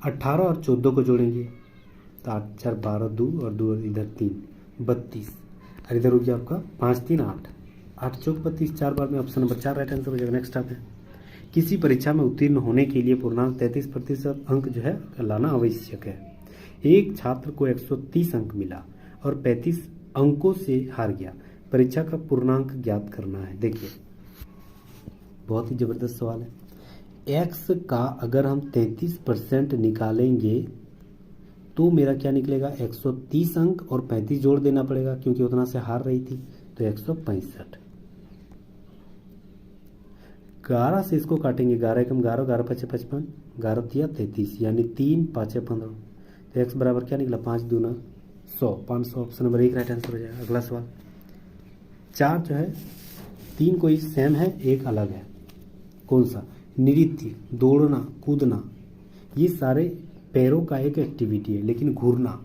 18 और 14 को जोड़ेंगे तो 8 4 12, 2 और 2 इधर 3 32, और इधर हो गया आपका 5 3 8, 8 चौक 32, 4 बार में ऑप्शन नंबर 4 राइट आंसर हो जाएगा। नेक्स्ट आप है, किसी परीक्षा में उत्तीर्ण होने के लिए पूर्णांक 33% अंक जो है लाना आवश्यक है। एक छात्र को 130 अंक मिला और 35 अंकों से हार गया, परीक्षा का पूर्णांक ज्ञात करना है। देखिए बहुत ही जबरदस्त सवाल है। x का अगर हम 33% निकालेंगे तो मेरा क्या निकलेगा 130 अंक और 35 जोड़ देना पड़ेगा क्योंकि उतना से हार रही थी, तो 165। 11 से इसको काटेंगे, 11 एकम 11, 11 5 55, 11 तिया 33 यानी 3 5 15, तो x बराबर क्या निकला 5 दूना 100, 500 ऑप्शन नंबर 1 राइट आंसर हो जाएगा। अगला सवाल, 4 जो है 3 कोई सेम है, एक अलग है, कौन सा? नृत्य, दौड़ना, कूदना, ये सारे पैरों का एक एक्टिविटी है, लेकिन घूरना,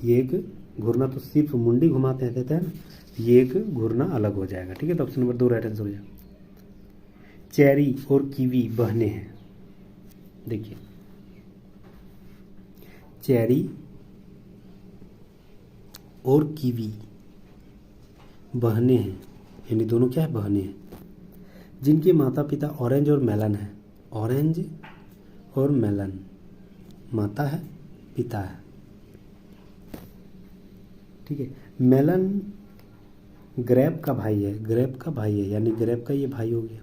ये एक घूरना तो सिर्फ मुंडी घुमाते हैं देते हैं ना, ये एक घूरना अलग हो जाएगा। ठीक है, तो ऑप्शन नंबर 2 राइट आंसर हो जाएगा। चेरी और कीवी बहने हैं, देखिए चेरी और कीवी बहने हैं, यानी दोनों क्या है बहने हैं, जिनके माता पिता ऑरेंज और मेलन है। ऑरेंज और मेलन, माता है पिता है। ठीक है, मेलन ग्रेप का भाई है, ग्रेप का भाई है, यानी ग्रेप का ये भाई हो गया,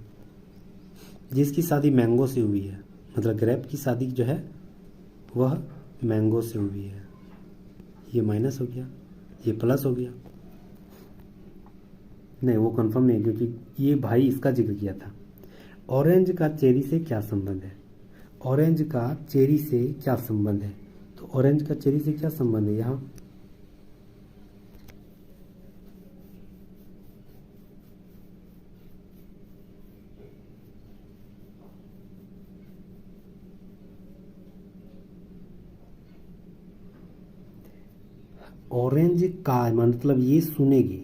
जिसकी शादी मैंगो से हुई है, मतलब ग्रेप की शादी जो है वह मैंगो से हुई है। ये माइनस हो गया, ये प्लस हो गया, नहीं वो कंफर्म नहीं क्योंकि ये भाई इसका जिक्र किया था। ऑरेंज का चेरी से क्या संबंध है? ऑरेंज का चेरी से क्या संबंध है? तो ऑरेंज का चेरी से क्या संबंध है यहाँ? ऑरेंज का मतलब ये सुनेगी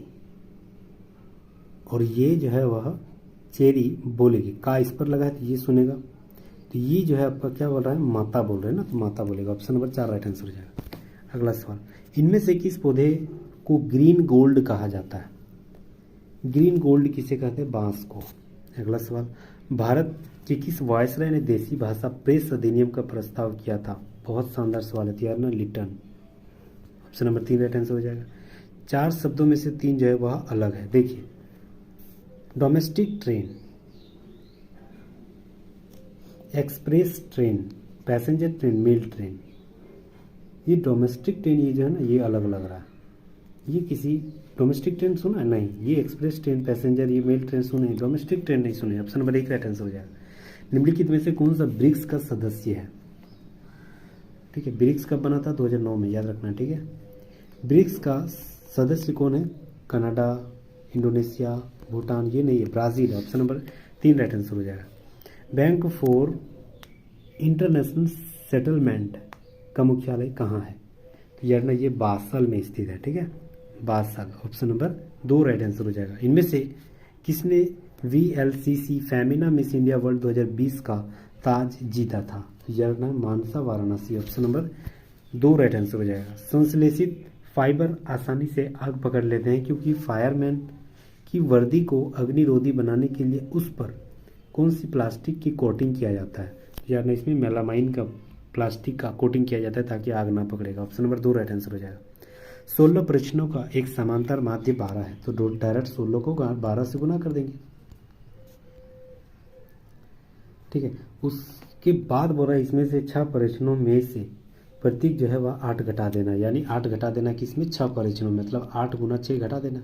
और ये जो है वह चेरी बोलेगी, का इस पर लगा है तो ये सुनेगा, तो ये जो है आपका क्या बोल रहा है माता बोल रहे हैं ना, तो माता बोलेगा। ऑप्शन नंबर 4 राइट आंसर हो जाएगा। अगला सवाल, इनमें से किस पौधे को ग्रीन गोल्ड कहा जाता है? ग्रीन गोल्ड किसे कहते हैं? बांस को। अगला सवाल, भारत के किस वायसराय ने देसी भाषा प्रेस अधिनियम का प्रस्ताव किया था? बहुत शानदार सवाल है यार ना, लिटन। ऑप्शन नंबर 3 राइट आंसर हो जाएगा। 4 शब्दों में से 3 जो है वह अलग है। देखिए, domestic train, express train, passenger train, mail train. ये डोमेस्टिक ट्रेन, ये जो है ना, ये अलग लग रहा है। ये किसी डोमेस्टिक ट्रेन सुना है? नहीं। ये एक्सप्रेस ट्रेन, पैसेंजर, ये मेल ट्रेन सुने, डोमेस्टिक ट्रेन नहीं सुने। ऑप्शन नंबर 1 राइट आंसर हो जाएगा। निम्नलिखित में से कौन सा ब्रिक्स का सदस्य है? ठीक है, ब्रिक्स कब बना था? 2009 में, याद रखना। ठीक है, ब्रिक्स का सदस्य कौन है? कनाडा, इंडोनेशिया, भूटान, ये नहीं है, ब्राज़ील है। ऑप्शन नंबर 3 राइट आंसर हो जाएगा। बैंक फॉर इंटरनेशनल सेटलमेंट का मुख्यालय कहाँ है? तो यार ना, ये बासल में स्थित है। ठीक है, बासल। ऑप्शन नंबर 2 राइट आंसर हो जाएगा। इनमें से किसने VLCC Femina Miss India World 2020 का ताज जीता था? तो यार ना, Manasa Varanasi. Option number 2 right answer हो जाएगा। संश्लेषित फाइबर आसानी से आग पकड़ लेते हैं क्योंकि फायरमैन की वर्दी को अग्निरोधी बनाने के लिए उस पर कौन सी प्लास्टिक की कोटिंग किया जाता है? यार ना, इसमें मेलामाइन का प्लास्टिक का कोटिंग किया जाता है ताकि आग ना पकड़ेगा। ऑप्शन नंबर 2 राइट आंसर हो जाएगा। 16 प्रश्नों का एक समांतर माध्य 12 है, तो डायरेक्ट 16 को 12 से गुना कर देंगे। ठीक है, उसके बाद बोल रहा है इसमें से 6 प्रश्नों में से प्रतीक जो है वह 8 घटा देना, यानी 8 घटा देना किसमें? 6 प्रश्नों, मतलब 8 गुना 6 घटा देना।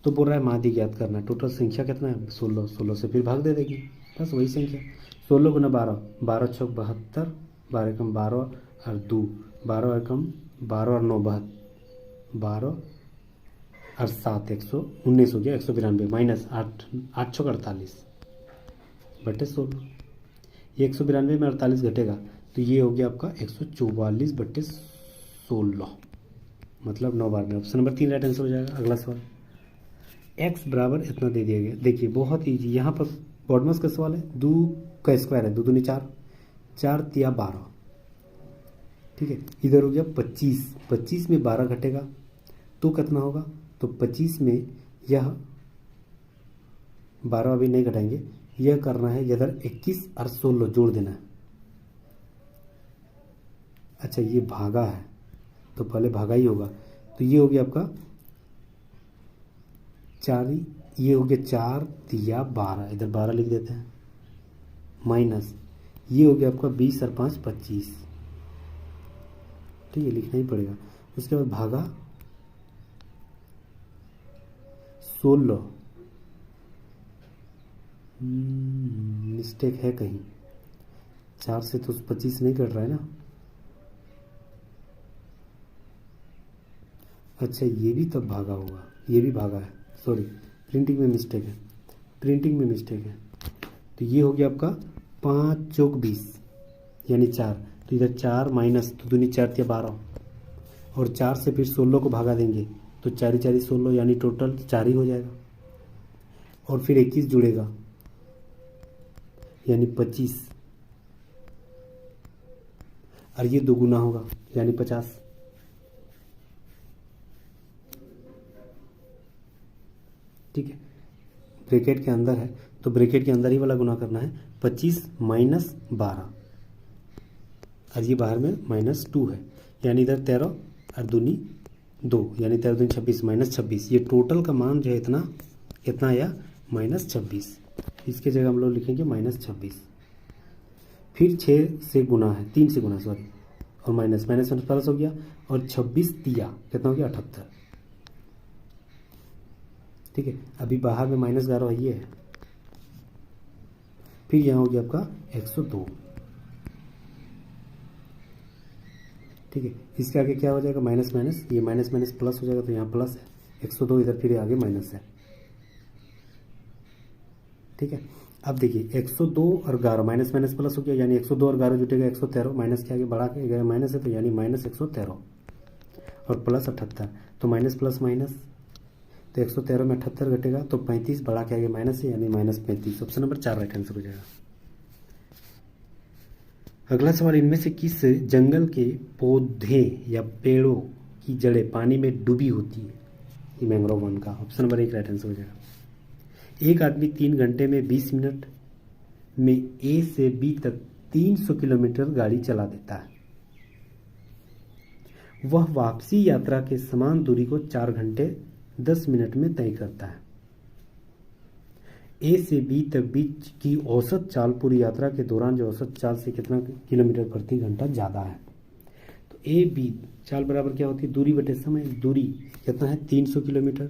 तो बोल रहा है माध्य ज्ञात करना। टोटल संख्या कितना है? 16। 16 से फिर भाग दे देगी, बस वही संख्या। 16 गुना 12, 12 चौक 72, 12 एकम 12 और 2, 12 एकम 12 और 9 12 और 7 119 हो गया, 192 माइनस 8 8 चौक 48 बटे 16। ये 192 में 48 घटेगा तो ये हो गया आपका 144 बटे 16, मतलब 9 बार में। ऑप्शन नंबर 3 राइट आंसर हो जाएगा। अगला सवाल, x बराबर इतना दे दिया गया। देखिए बहुत ईजी, यहाँ पर बॉडमस का सवाल है। 2 का स्क्वायर है, 2 दूनी 4, 4 तिया 12। ठीक है, इधर हो गया 25, 25 में 12 घटेगा तो कितना होगा? तो 25 में यह 12 अभी नहीं घटाएंगे, यह करना है इधर 21 और 16 जोड़ देना है। अच्छा, ये भागा है तो पहले भागा ही होगा, तो ये हो गया आपका 4, ये हो गया 4 तिया 12, इधर 12 लिख देते हैं, माइनस ये हो गया आपका 20 और 5 25। ठीक है, लिखना ही पड़ेगा। उसके बाद भागा 16, मिस्टेक है कहीं, 4 से तो 25 नहीं कट रहा है ना। अच्छा, ये भी तब भागा होगा, ये भी भागा है, सॉरी प्रिंटिंग में मिस्टेक है, प्रिंटिंग में मिस्टेक है। तो ये हो गया आपका 5 चौक 20 यानी 4, तो इधर 4 माइनस, तो दूनी 4 या 12 और 4 से फिर 16 को भागा देंगे तो 4 4 16 यानी टोटल 4 ही हो जाएगा और फिर 21 जुड़ेगा यानी 25 और ये 2 गुना होगा यानी 50। ठीक है, ब्रैकेट के अंदर है तो ब्रैकेट के अंदर ही वाला गुना करना है। 25 माइनस 12 और ये बाहर में -2 है यानी इधर 13 और दूनी 2 यानी 13 दूनी 26 माइनस 26। ये टोटल का मान जो है इतना आया -26। इसके जगह हम लोग लिखेंगे -26। फिर 6 से गुना है, 3 से गुना सॉरी, और माइनस प्लस हो गया और 26 तिया कितना हो गया 78। ठीक है, अभी बाहर में -11 ये है, फिर यहाँ हो गया आपका 102। ठीक है, इसके आगे क्या हो जाएगा? माइनस माइनस, ये माइनस माइनस प्लस हो जाएगा तो यहाँ प्लस है, 102 इधर फिर आगे माइनस है। ठीक है, अब देखिए 102 और 11 माइनस माइनस प्लस हो गया यानी 102 और 11 जुटेगा 113, माइनस के आगे बढ़ा के गया माइनस है तो यानी -113 और प्लस 78, तो माइनस प्लस माइनस, तो 113 में 78 घटेगा तो 35 बढ़ा के आगे माइनस है यानी -35। ऑप्शन नंबर 4 राइट आंसर हो जाएगा। अगला सवाल, इनमें से किस जंगल के पौधे या पेड़ों की जड़ें पानी में डूबी होती है? ये मैंग्रोव वन का। ऑप्शन नंबर 1 राइट आंसर हो जाएगा। एक आदमी 3 घंटे में 20 मिनट में ए से बी तक 300 किलोमीटर गाड़ी चला देता है। वह वापसी यात्रा के समान दूरी को 4 घंटे 10 मिनट में तय करता है। ए से बी तक बीच की औसत चाल पूरी यात्रा के दौरान जो औसत चाल से कितना किलोमीटर प्रति घंटा ज़्यादा है। तो ए बी चाल बराबर क्या होती है, दूरी बटे समय। दूरी कितना है 300 किलोमीटर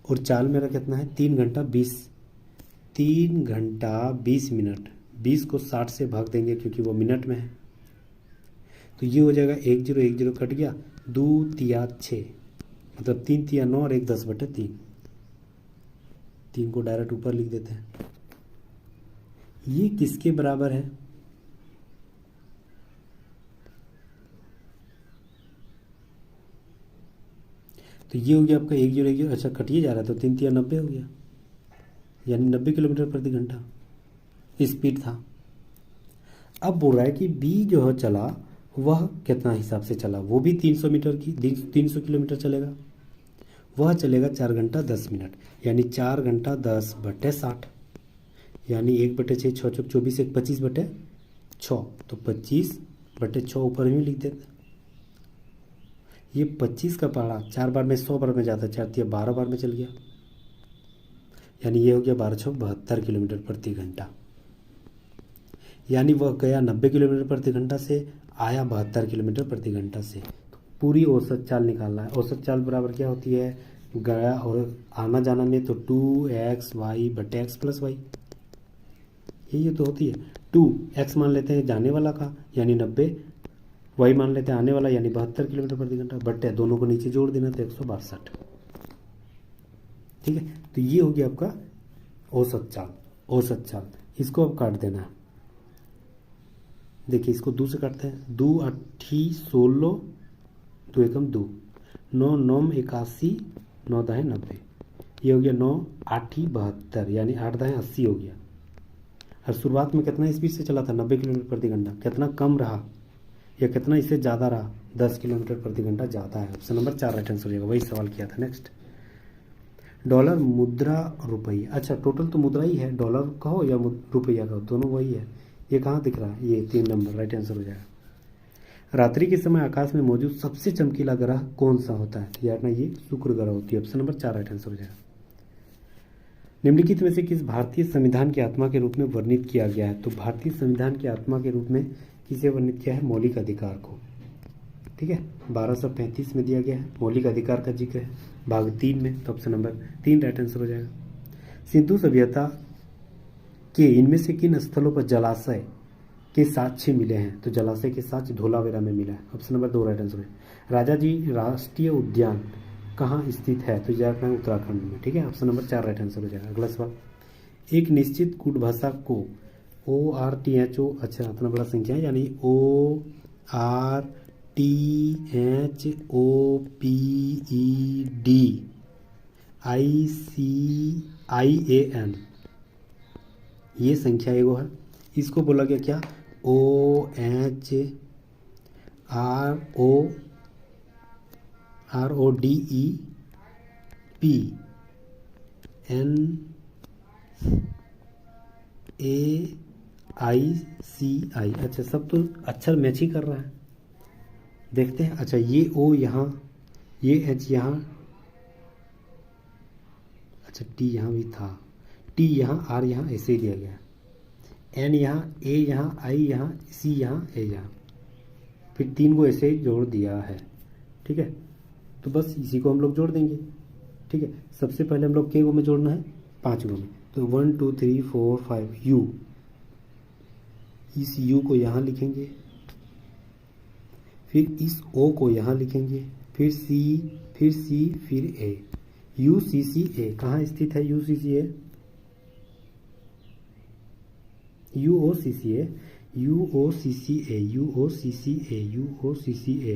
और चाल मेरा कितना है 3 घंटा 20 मिनट। 20 को 60 से भाग देंगे क्योंकि वो मिनट में है, तो ये हो जाएगा 1010 कट गया, 2 तिया 6, मतलब 3 तिया 9 और 1 10/3। 3 को डायरेक्ट ऊपर लिख देते हैं। ये किसके बराबर है, तो ये हो गया आपका 1010। अच्छा कटिए जा रहा है तो 3 तिया 90 हो गया, यानी 90 किलोमीटर प्रति घंटा स्पीड था। अब बोल रहा है कि बी जो है चला वह कितना हिसाब से चला, वो भी 300 किलोमीटर चलेगा। वह चलेगा 4 घंटा 10 मिनट, यानी 4 घंटा 10/60, यानी 1/6, 6 चौक 24, 1 25/6, तो 25/6 ऊपर ही लिख देते। ये 25 का पहाड़ा 4 बार में 100 बार में जाता है, 4 तिया 12 बार में चल गया, यानी ये हो गया 12 चौक 72 किलोमीटर प्रति घंटा। यानी वह गया 90 किलोमीटर प्रति घंटा से, आया 72 किलोमीटर प्रति घंटा से। तो पूरी औसत चाल निकालना है। औसत चाल बराबर क्या होती है, गया और आना जाना में तो 2xy/x + y, ये तो होती है। 2x मान लेते हैं जाने वाला का यानी 90, y मान लेते हैं आने वाला यानी 72 किलोमीटर प्रति घंटा, बटे दोनों को नीचे जोड़ देना तो 162। ठीक है, तो ये हो गया आपका औसत चाल। इसको अब काट देना है। देखिए इसको 2 से काटते हैं, 2 8 16, 2 एकम 2, 9 9 81, 9 दाएँ 90, ये हो गया 9 8 72, यानी 8 दाएँ 80 हो गया। और शुरुआत में कितना स्पीड से चला था 90 किलोमीटर प्रति घंटा, कितना कम रहा या कितना इससे ज़्यादा रहा, 10 किलोमीटर प्रति घंटा ज़्यादा है। ऑप्शन नंबर 4 राइट आंसर हो जाएगा, वही सवाल किया था। नेक्स्ट, डॉलर, मुद्रा, रुपया। अच्छा टोटल तो मुद्रा ही है, डॉलर कहो या रुपया कहो दोनों वही है। ये कहाँ दिख रहा है, ये 3 नंबर राइट आंसर हो जाएगा। रात्रि के समय आकाश में मौजूद सबसे चमकीला ग्रह कौन सा होता है, यार ना ये शुक्र ग्रह होती है। ऑप्शन नंबर 4 राइट आंसर हो जाएगा। निम्नलिखित में से किस भारतीय संविधान की आत्मा के रूप में वर्णित किया गया है, तो भारतीय संविधान की आत्मा के रूप में किसे वर्णित किया है, मौलिक अधिकार को। ठीक है, 1235 में दिया गया है, मौलिक अधिकार का जिक्र है भाग 3 में, तो ऑप्शन नंबर 3 राइट आंसर हो जाएगा। सिंधु सभ्यता के इनमें से किन स्थलों पर जलाशय के साक्ष्य मिले हैं, तो जलाशय के साक्ष्य धोलावीरा में मिला है। ऑप्शन नंबर 2 राइट आंसर है। राजाजी राष्ट्रीय उद्यान कहाँ स्थित है, तो यह है उत्तराखंड में। ठीक है, ऑप्शन नंबर 4 राइट आंसर हो जाएगा। अगला सवाल, एक निश्चित कूट भाषा को ORTHO, अच्छा इतना बड़ा संख्या है, यानी ORTHOPEDICIAN, ये संख्या एगो है। इसको बोला गया क्या, OHRODEPNAICI। अच्छा सब तो अक्षर मैच ही कर रहा है, देखते हैं। अच्छा ये O यहाँ, ये H यहाँ, अच्छा T यहाँ भी था, T यहाँ, R यहाँ ऐसे ही दिया गया, N यहाँ, A यहाँ, I यहाँ, C यहाँ, A यहाँ, फिर 3 को ऐसे ही जोड़ दिया है। ठीक है, तो बस इसी को हम लोग जोड़ देंगे। ठीक है, सबसे पहले हम लोग के गो में जोड़ना है, 5 गो में, तो 1 2 3 4 5 U, इस U को यहाँ लिखेंगे, फिर इस O को यहाँ लिखेंगे, फिर C, फिर C, फिर A, UCCA कहाँ स्थित है, UCCA UOCCA,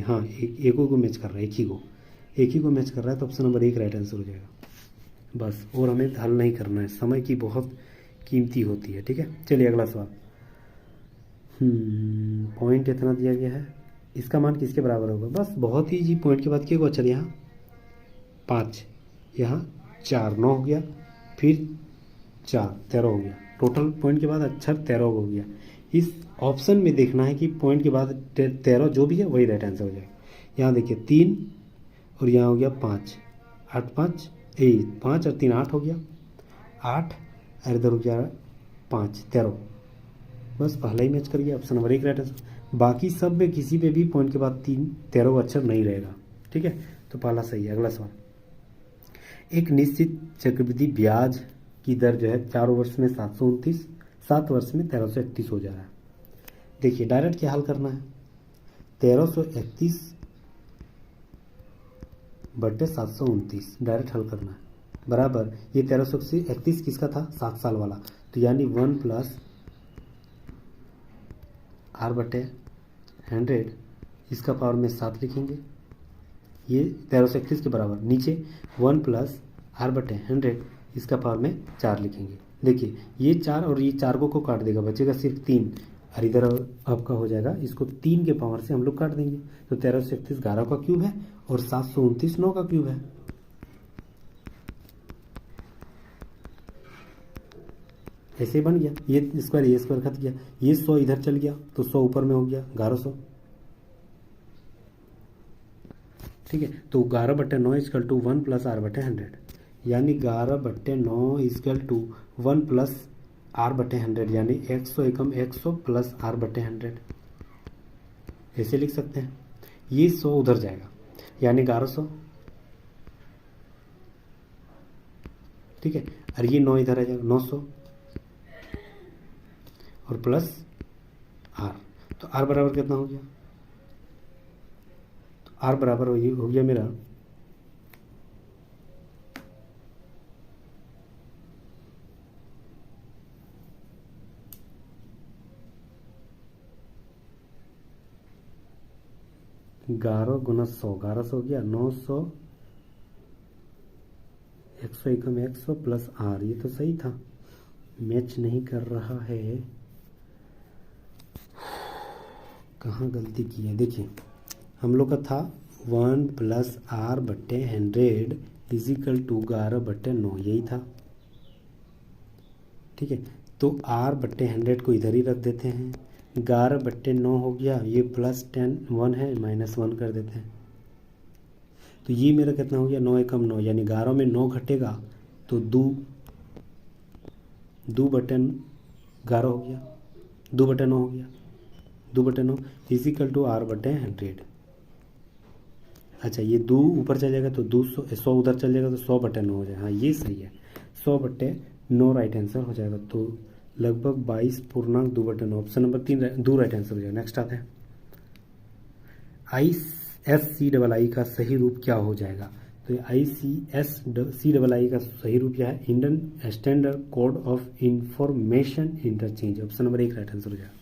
हाँ एक को मैच कर रहा है, एक ही को मैच कर रहा है, तो ऑप्शन नंबर 1 राइट आंसर हो जाएगा। बस, और हमें हल नहीं करना है, समय की बहुत कीमती होती है। ठीक है, चलिए अगला सवाल। पॉइंट इतना दिया गया है, इसका मान किसके बराबर होगा, बस बहुत ही जी। पॉइंट के बाद के को अक्षर यहाँ 5, यहाँ 4 9 हो गया, फिर 4 13 हो गया। टोटल पॉइंट के बाद अक्षर 13 हो गया। इस ऑप्शन में देखना है कि पॉइंट के बाद 13 जो भी है वही राइट आंसर हो जाएगा। यहाँ देखिए 3 और यहाँ हो गया 5, 8 5 5 और 3 8 हो गया, 8 और इधर हो गया 5 13। बस पहला ही मैच कर गया, ऑप्शन नंबर 1 राइट आंसर। बाकी सब में किसी पे भी पॉइंट के बाद 13 अक्षर नहीं रहेगा, ठीक है। तो पहला सही है। अगला सवाल, एक निश्चित चक्रवृद्धि ब्याज की दर जो है 4 वर्ष में 729, 7 वर्ष में 1331 हो जा रहा है। देखिए डायरेक्ट क्या हल करना है, 1331 बटे 729 डायरेक्ट हल करना है, बराबर ये 1331 किसका था, 7 साल वाला, तो यानी 1 प्लस आर बटे 100 इसका पावर में 7 लिखेंगे, ये 1331 के बराबर। नीचे 1 प्लस आर बटे 100 इसका पावर में 4 लिखेंगे। देखिए ये 4 और ये 4 को काट देगा, बचेगा सिर्फ 3, और इधर आपका हो जाएगा, इसको 3 के पावर से हम लोग काट देंगे। तो 1331 11 का क्यूब है और 729 9 का क्यूब है। ऐसे बन गया, ये स्क्वायर खत्म गया, ये 100 इधर चल गया तो 100 ऊपर में हो गया 1100, ठीक है। तो 11 बटे 9 इजकल टू 1 प्लस आर बटे 100, यानी 11 बटे 9 इजकल टू 1 प्लस आर बटे 100, यानी 100 एकम 100 प्लस आर बटे 100, ऐसे लिख सकते हैं। ये 100 उधर जाएगा यानी 1100, ठीक है। और ये 9 इधर आ जाएगा 900 और प्लस आर, तो आर बराबर कितना हो गया, तो आर बराबर हो गया मेरा 11 गुना 100, 1100 हो गया 900, 100 एकम 100 प्लस आर, ये तो सही था, मैच नहीं कर रहा है, कहाँ गलती की है। देखिए हम लोग का था 1 प्लस आर बटे 100 इजिकल टू 11 बटे 9, यही था, ठीक है। तो आर बटे 100 को इधर ही रख देते हैं, 11 बट्टे 9 हो गया, ये प्लस 10 1 है माइनस 1 कर देते हैं, तो ये मेरा कितना हो गया 9 एकम 9, यानी 11 में 9 घटेगा तो 2 बटे 11 हो गया, 2 बटे 9 हो गया, 2 बटे 9 इजिकल टू आर बटे 100। अच्छा ये 2 ऊपर चल जाएगा तो 100 उधर चल जाएगा तो 100 बटे 9 हो जाएगा, हाँ ये सही है, 100 बटे 9 राइट आंसर हो जाएगा। तो लगभग 22.2/9, ऑप्शन नंबर 3 2 राइट आंसर हो जाएगा। नेक्स्ट आता है ICSCII का सही रूप क्या हो जाएगा, तो ICSCII का सही रूप क्या है, Indian standard code of information interchange, option number 1 right answer हो जाएगा।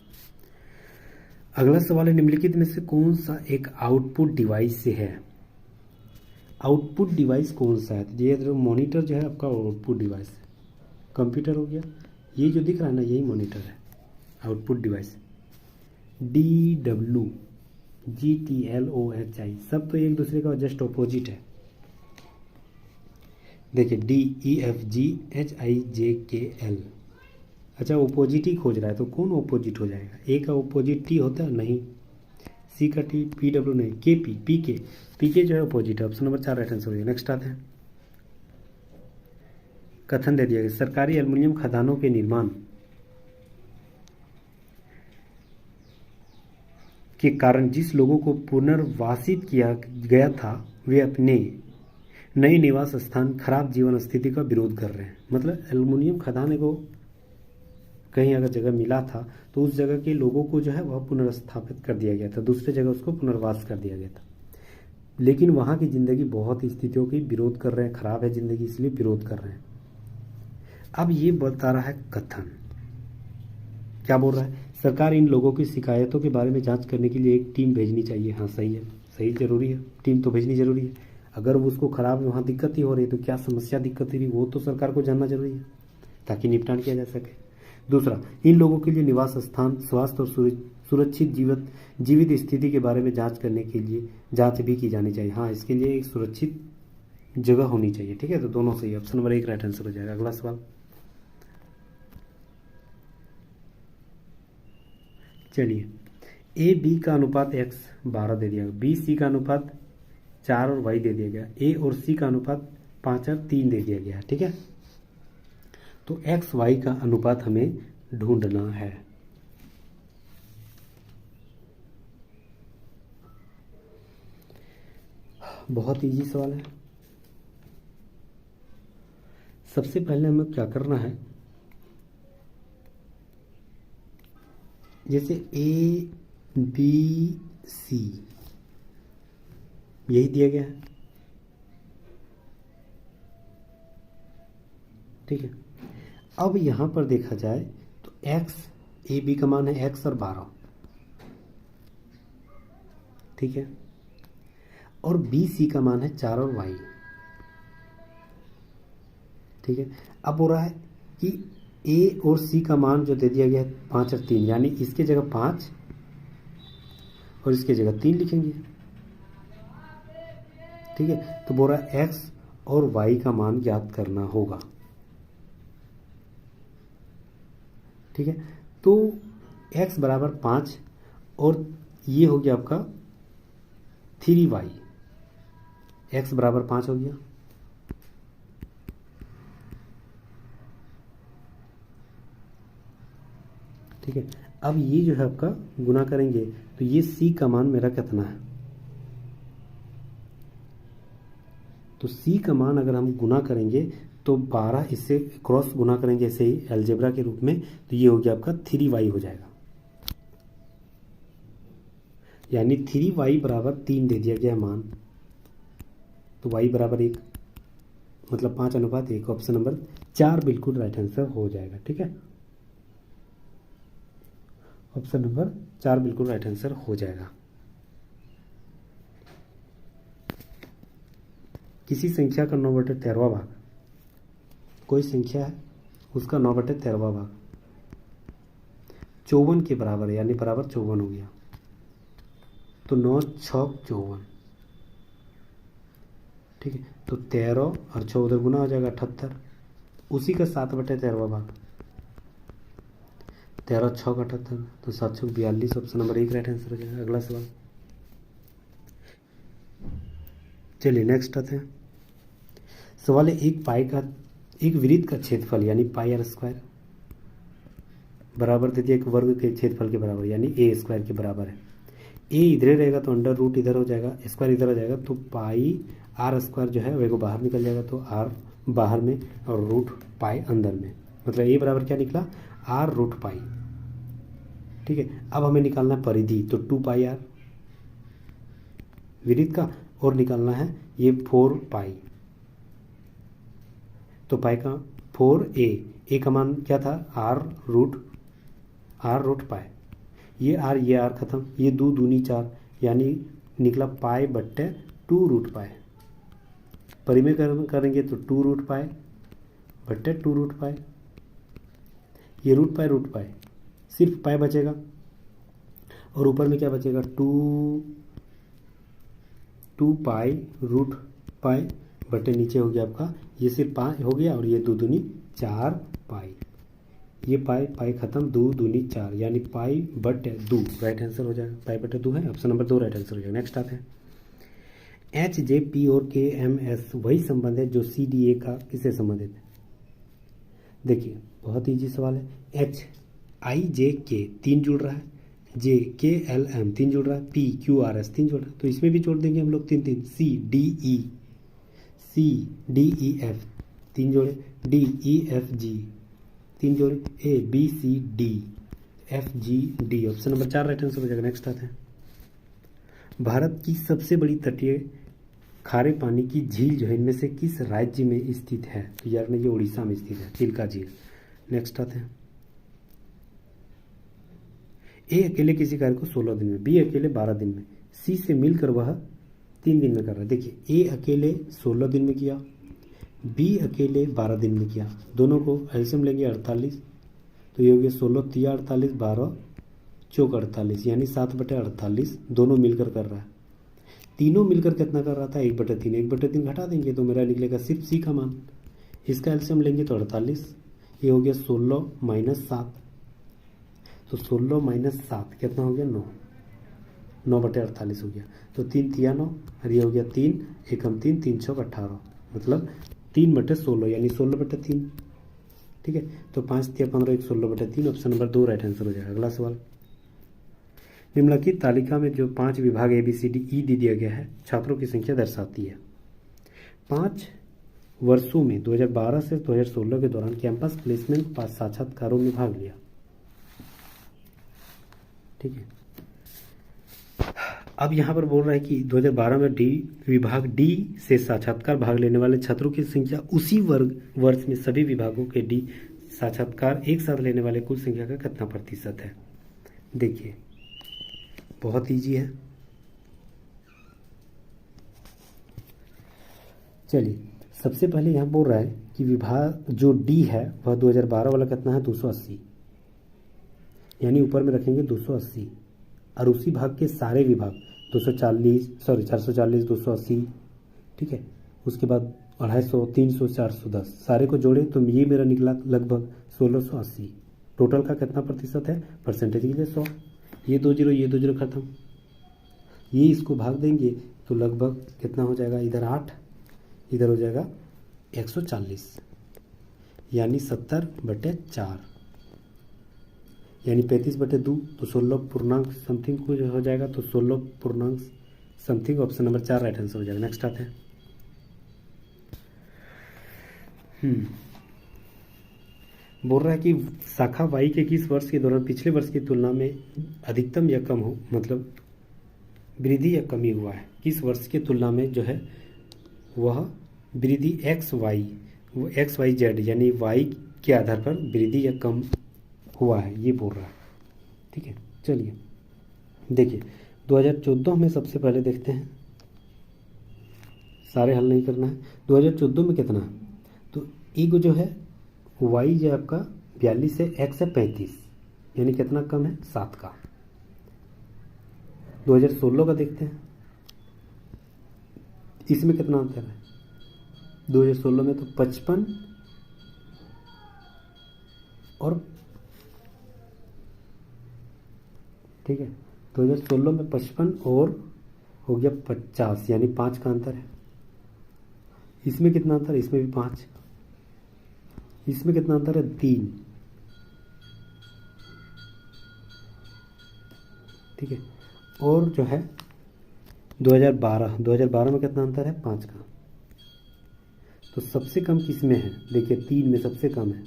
अगला सवाल है निम्नलिखित में से कौन सा एक आउटपुट डिवाइस से है, आउटपुट डिवाइस कौन सा है, तो ये जो मॉनिटर जो है आपका आउटपुट डिवाइस है, कंप्यूटर हो गया, ये जो दिख रहा है ना यही मॉनिटर है आउटपुट डिवाइस। DW GTLOHI सब तो एक दूसरे का जस्ट ऑपोजिट है। देखिए DEFGHIJKL, अच्छा ऑपोजिट ही खोज रहा है तो कौन ऑपोजिट हो जाएगा, ए का ऑपोजिट टी होता है नहीं, सी का टी, PW नहीं, KP PK जो है ऑपोजिट है, ऑप्शन नंबर 4 राइट आंसर हो जाएगा। नेक्स्ट आते हैं, कथन दे दिया गया सरकारी एल्युमिनियम खदानों के निर्माण के कारण जिस लोगों को पुनर्वासित किया गया था वे अपने नए निवास स्थान खराब जीवन स्थिति का विरोध कर रहे हैं। मतलब एल्युमिनियम खदान को कहीं अगर जगह मिला था तो उस जगह के लोगों को जो है वह पुनर्स्थापित कर दिया गया था, दूसरे जगह उसको पुनर्वास कर दिया गया था, लेकिन वहाँ की ज़िंदगी बहुत स्थितियों की विरोध कर रहे हैं, खराब है ज़िंदगी इसलिए विरोध कर रहे हैं। अब ये बता रहा है कथन, क्या बोल रहा है, सरकार इन लोगों की शिकायतों के बारे में जांच करने के लिए एक टीम भेजनी चाहिए। हाँ सही है, सही जरूरी है, टीम तो भेजनी जरूरी है। अगर वो उसको खराब है वहाँ दिक्कत ही हो रही है तो क्या समस्या दिक्कत ही रही वो तो सरकार को जानना जरूरी है ताकि निपटान किया जा सके। दूसरा, इन लोगों के लिए निवास स्थान, स्वास्थ्य और सुरक्षित जीवित स्थिति के बारे में जांच करने के लिए जांच भी की जानी चाहिए। हाँ इसके लिए एक सुरक्षित जगह होनी चाहिए, ठीक है। तो दोनों सही, ऑप्शन नंबर 1 राइट आंसर हो जाएगा। अगला सवाल, चलिए, ए बी का अनुपात x 12 दे दिया गया, बी सी का अनुपात 4 और y दे दिया गया, ए और सी का अनुपात 5 और 3 दे दिया गया, ठीक है। तो एक्स वाई का अनुपात हमें ढूंढना है। बहुत इजी सवाल है। सबसे पहले हमें क्या करना है, जैसे ए बी सी यही दिया गया है, ठीक है। अब यहां पर देखा जाए तो एक्स, ए बी का मान है एक्स और 12, ठीक है, और बी सी का मान है 4 और वाई, ठीक है। अब हो रहा है कि ए और सी का मान जो दे दिया गया है 5 और 3, यानी इसके जगह 5 और इसके जगह 3 लिखेंगे, ठीक है। तो बोल रहा है एक्स और वाई का मान ज्ञात करना होगा, ठीक है। तो x बराबर 5 और ये हो गया आपका 3y, x बराबर 5 हो गया, ठीक है। अब ये जो है आपका गुना करेंगे तो ये c का मान मेरा कितना है, तो c का मान अगर हम गुना करेंगे तो 12 इससे क्रॉस गुना करेंगे ऐसे ही अलजेब्रा के रूप में, तो ये हो गया आपका 3y हो जाएगा, यानी 3y बराबर 3 दे दिया गया मान, तो y बराबर 1, मतलब 5:1, ऑप्शन नंबर 4 बिल्कुल राइट आंसर हो जाएगा, ठीक है। ऑप्शन नंबर 4 बिल्कुल राइट आंसर हो जाएगा। किसी संख्या का 9/13 भाग, कोई संख्या है उसका 9/13 भाग 54 के बराबर है, यानी बराबर 54 हो गया, तो 9 6 54, ठीक है। तो 13 और 6 उधर गुना हो जाएगा 78, उसी का 7/13 भाग, 13 6 का 78, तो 7 6 42, ऑप्शन नंबर 1 राइट आंसर हो जाएगा। अगला सवाल, चलिए नेक्स्ट आते हैं। सवाल है, एक वृत्त का क्षेत्रफल यानी पाई आर स्क्वायर बराबर दे दिया एक वर्ग के क्षेत्रफल के बराबर, यानी ए स्क्वायर के बराबर है। ए इधर रहेगा तो अंडर रूट इधर हो जाएगा, स्क्वायर इधर हो जाएगा, तो पाई आर स्क्वायर जो है वो बाहर निकल जाएगा, तो आर बाहर में और रूट पाई अंदर में, मतलब ए बराबर क्या निकला, आर रूट पाई, ठीक है। अब हमें निकालना है परिधि, तो 2 पाई आर वृत्त का, और निकालना है ये 4 पाई, तो पाई का 4 ए का मान क्या था, आर रूट पाई, ये आर खत्म, ये 2 दूनी 4, यानी निकला पाई बट्टे 2 रूट पाई, परिमेय करेंगे तो 2 रूट पाई बट्टे 2 रूट पाई, ये रूट पाई सिर्फ पाई बचेगा, और ऊपर में क्या बचेगा, 2 पाई रूट पाई बटे नीचे हो गया आपका ये सिर्फ 5 हो गया, और ये 2 दूनी 4 पाई, ये पाई खत्म, 2 दूनी 4, यानी पाई बटे 2 राइट आंसर हो जाएगा, पाई बटे 2 है, ऑप्शन नंबर 2 राइट आंसर हो जाएगा। नेक्स्ट आते हैं, एच जे पी और के एम एस वही संबंध है जो सी डी ए का किससे संबंधित है। देखिए बहुत ईजी सवाल है, एच आई जे के 3 जुड़ रहा है, जे के एल एम 3 जुड़ रहा है, पी क्यू आर एस 3 जुड़ रहा है, तो इसमें भी जोड़ देंगे हम लोग 3 सी डी ई एफ 3 जोड़े, डी ई एफ जी 3 जोड़े, A B C D F G D, option number 4 right answer हो जाएगा। नेक्स्ट आते हैं, भारत की सबसे बड़ी तटीय खारे पानी की झील जो है इनमें से किस राज्य में स्थित है, तो यार ने ये उड़ीसा में स्थित है, चिल्का झील। नेक्स्ट आते हैं, ए अकेले किसी कार्य को 16 दिन में, बी अकेले 12 दिन में, सी से मिलकर वह 3 दिन में कर रहा है। देखिए ए अकेले 16 दिन में किया, बी अकेले 12 दिन में किया, दोनों को एल्सियम लेंगे 48, तो ये हो गया 16 3 48, 12 4 48, यानी 7/48 दोनों मिलकर कर रहा है। तीनों मिलकर कितना कर रहा था, 1/3, 1/3 घटा देंगे तो मेरा निकलेगा सिर्फ सी का मान। इसका एलसीएम लेंगे तो 48, ये हो गया 16 माइनस 7, तो 16 माइनस 7 कितना हो गया 9, 9/48 हो गया। तो 3 तिया 9 और ये हो गया 3 एकम 3, 3 छक 18, मतलब 3/16 यानी 16/3। ठीक है, तो 5 तिया 15, 16/3, ऑप्शन नंबर 2 राइट आंसर हो जाएगा। अगला सवाल, निम्नलिखित तालिका में जो 5 विभाग ABCDE दे दिया गया है छात्रों की संख्या दर्शाती है। 5 वर्षों में 2012 से 2016 के दौरान कैंपस प्लेसमेंट साक्षात्कारों में भाग लिया। ठीक है, अब यहाँ पर बोल रहा है कि 2012 में विभाग डी से साक्षात्कार भाग लेने वाले छात्रों की संख्या उसी वर्ष में सभी विभागों के डी साक्षात्कार एक साथ लेने वाले कुल संख्या का कितना प्रतिशत है। देखिए बहुत इजी है। चलिए सबसे पहले यहाँ बोल रहा है कि विभाग जो डी है वह 2012 वाला कितना है 280, यानी ऊपर में रखेंगे 280, और उसी भाग के सारे विभाग 440, 280, ठीक है, उसके बाद 250, 300, 410 सारे को जोड़े तो ये मेरा निकला लगभग 1680। टोटल का कितना प्रतिशत है, परसेंटेज के लिए 100, ये 2 जीरो खत्म, ये इसको भाग देंगे तो लगभग कितना हो जाएगा, इधर 8, इधर हो जाएगा 140, यानी 70/4, यानी 35/2, तो 16 पूर्णांक समथिंग कुछ हो जाएगा, तो 16 पूर्णांक something, option number 4 right answer हो जाएगा। नेक्स्ट आते हैं, बोल रहा है कि शाखा वाई के किस वर्ष के दौरान पिछले वर्ष की तुलना में अधिकतम या कम हो, मतलब वृद्धि या कमी हुआ है। किस वर्ष की तुलना में जो है वह वृद्धि XYZ यानी वाई के आधार पर वृद्धि या कम हुआ है, ये बोल रहा है। ठीक है, चलिए देखिए 2014 में सबसे पहले देखते हैं, सारे हल नहीं करना है। 2014 में कितना, तो एक जो है वाई जो आपका 42 है, एक्स है 35, यानी कितना कम है 7 का। 2016 का देखते हैं, इसमें कितना अंतर है, 2016 में तो 55 और ठीक है, 2016 में 55 और हो गया 50, यानी 5 का अंतर है। इसमें कितना अंतर है, इसमें भी 5, इसमें कितना अंतर है 3, ठीक है, और जो है 2012 में कितना अंतर है 5 का। तो सबसे कम किस में है, देखिए 3 में सबसे कम है,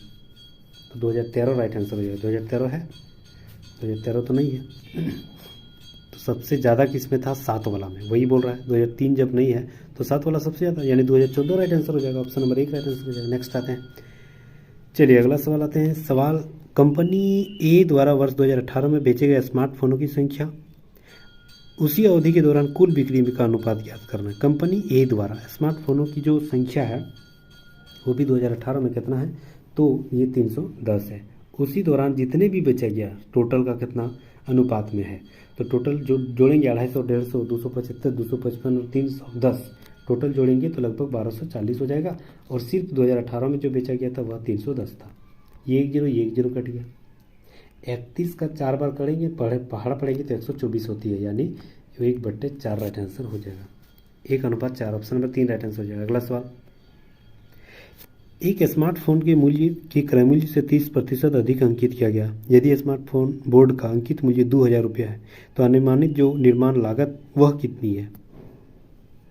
तो 2013 राइट आंसर हो जाएगा। 2013 है, 2013 तो नहीं है, तो सबसे ज़्यादा किस में था 7 वाला में, वही बोल रहा है। 2003 जब नहीं है तो 7 वाला सबसे ज़्यादा, यानी 2014 राइट आंसर हो जाएगा, ऑप्शन नंबर 1 राइट आंसर हो जाएगा। नेक्स्ट आते हैं, चलिए अगला सवाल आते हैं। सवाल, कंपनी ए द्वारा वर्ष 2018 में बेचे गए स्मार्टफोनों की संख्या उसी अवधि के दौरान कुल बिक्री का अनुपात ज्ञात करना है। कंपनी ए द्वारा स्मार्टफोनों की जो संख्या है वो भी 2018 में कितना है, तो ये 310 है। उसी दौरान जितने भी बेचा गया टोटल का कितना अनुपात में है, तो टोटल जो जोड़ेंगे 250, 150, 275, 255 और 310 टोटल जोड़ेंगे तो लगभग 1240 हो जाएगा। और सिर्फ 2018 में जो बेचा गया था वह 310 था। ये 1 0 कट गया, 31 का 4 बार करेंगे पहाड़ पड़ेंगे तो 124 होती है, यानी 1/4 राइट आंसर हो जाएगा। 1:4, ऑप्शन नंबर 3 राइट आंसर हो जाएगा। अगला सवाल, एक स्मार्टफोन के मूल्य के क्रय मूल्य से 30% अधिक अंकित किया गया। यदि स्मार्टफोन बोर्ड का अंकित मूल्य 2000 रुपया है तो अनुमानित जो निर्माण लागत वह कितनी है।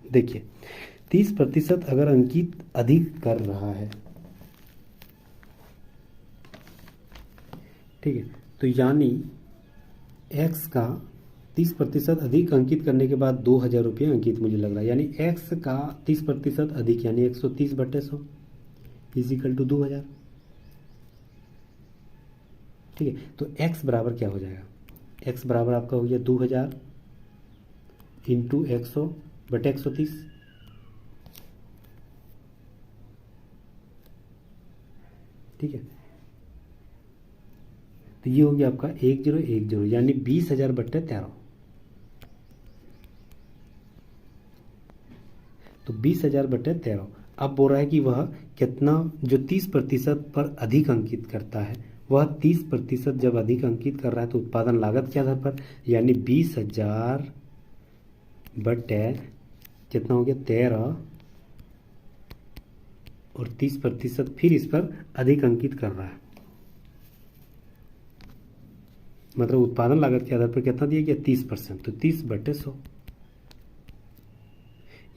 देखिए 30% अगर अंकित अधिक कर रहा है, ठीक है, तो यानी x का 30% अधिक अंकित करने के बाद 2000 रुपये अंकित मूल्य लग रहा है, यानी x का 30% अधिक यानी 130/100 इजिकल टू 2000। ठीक है, तो x बराबर क्या हो जाएगा, x बराबर आपका हो गया 2000 इंटू 100/130। ठीक है, तो ये हो गया आपका 1010 यानी 20,000/13। तो 20,000 बटे 13। अब बोल रहा है कि वह कितना, जो 30% पर अधिक अंकित करता है, वह 30% जब अधिक अंकित कर रहा है तो उत्पादन लागत के आधार पर, यानी 20,000 बटे कितना हो गया 13, और 30% फिर इस पर अधिक अंकित कर रहा है, मतलब उत्पादन लागत के आधार पर कितना दिया गया 30%, तो 30 बटे 100।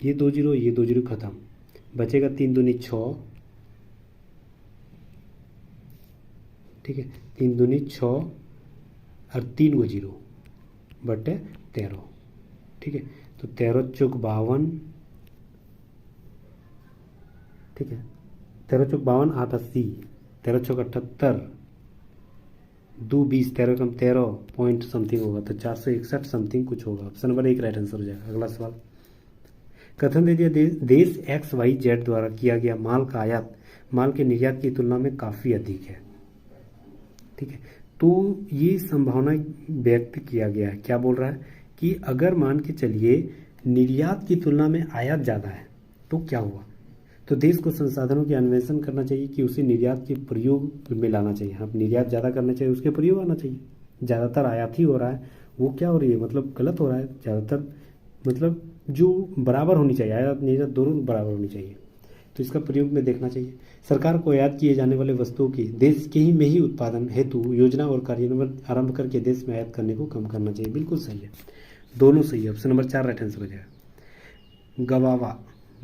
ये 2 जीरो खत्म, बचेगा 3 दूनी 6, ठीक है, 3 दूनी 6 और 3 गो जीरो बटे 13, ठीक है। तो 13 चौक 52, ठीक है, 13 चौक 52, 8 80, 13 चौक 78, 2 20, 13 कम 13 पॉइंट समथिंग होगा, तो 461 समथिंग कुछ होगा। ऑप्शन नंबर 1 राइट आंसर हो जाएगा। अगला सवाल, कथन दे दिया देश XYZ द्वारा किया गया माल का आयात माल के निर्यात की तुलना में काफ़ी अधिक है, ठीक है। तो ये संभावना व्यक्त किया गया है, क्या बोल रहा है कि अगर मान के चलिए निर्यात की तुलना में आयात ज़्यादा है तो क्या हुआ, तो देश को संसाधनों के अन्वेषण करना चाहिए कि उसे निर्यात के प्रयोग में लाना चाहिए। हाँ, निर्यात ज़्यादा करना चाहिए, उसके प्रयोग आना चाहिए। ज़्यादातर आयात ही हो रहा है, वो क्या हो रही है, मतलब गलत हो रहा है ज़्यादातर, मतलब जो बराबर होनी चाहिए, आयात निर्यात दोनों बराबर होनी चाहिए, तो इसका प्रयोग में देखना चाहिए। सरकार को आयात किए जाने वाले वस्तुओं की देश के ही में ही उत्पादन हेतु योजना और कार्यान्वयन आरंभ करके देश में आयात करने को कम करना चाहिए। बिल्कुल सही है, दोनों सही है। ऑप्शन नंबर 4 राइट आंसर हो जाएगा। गवावा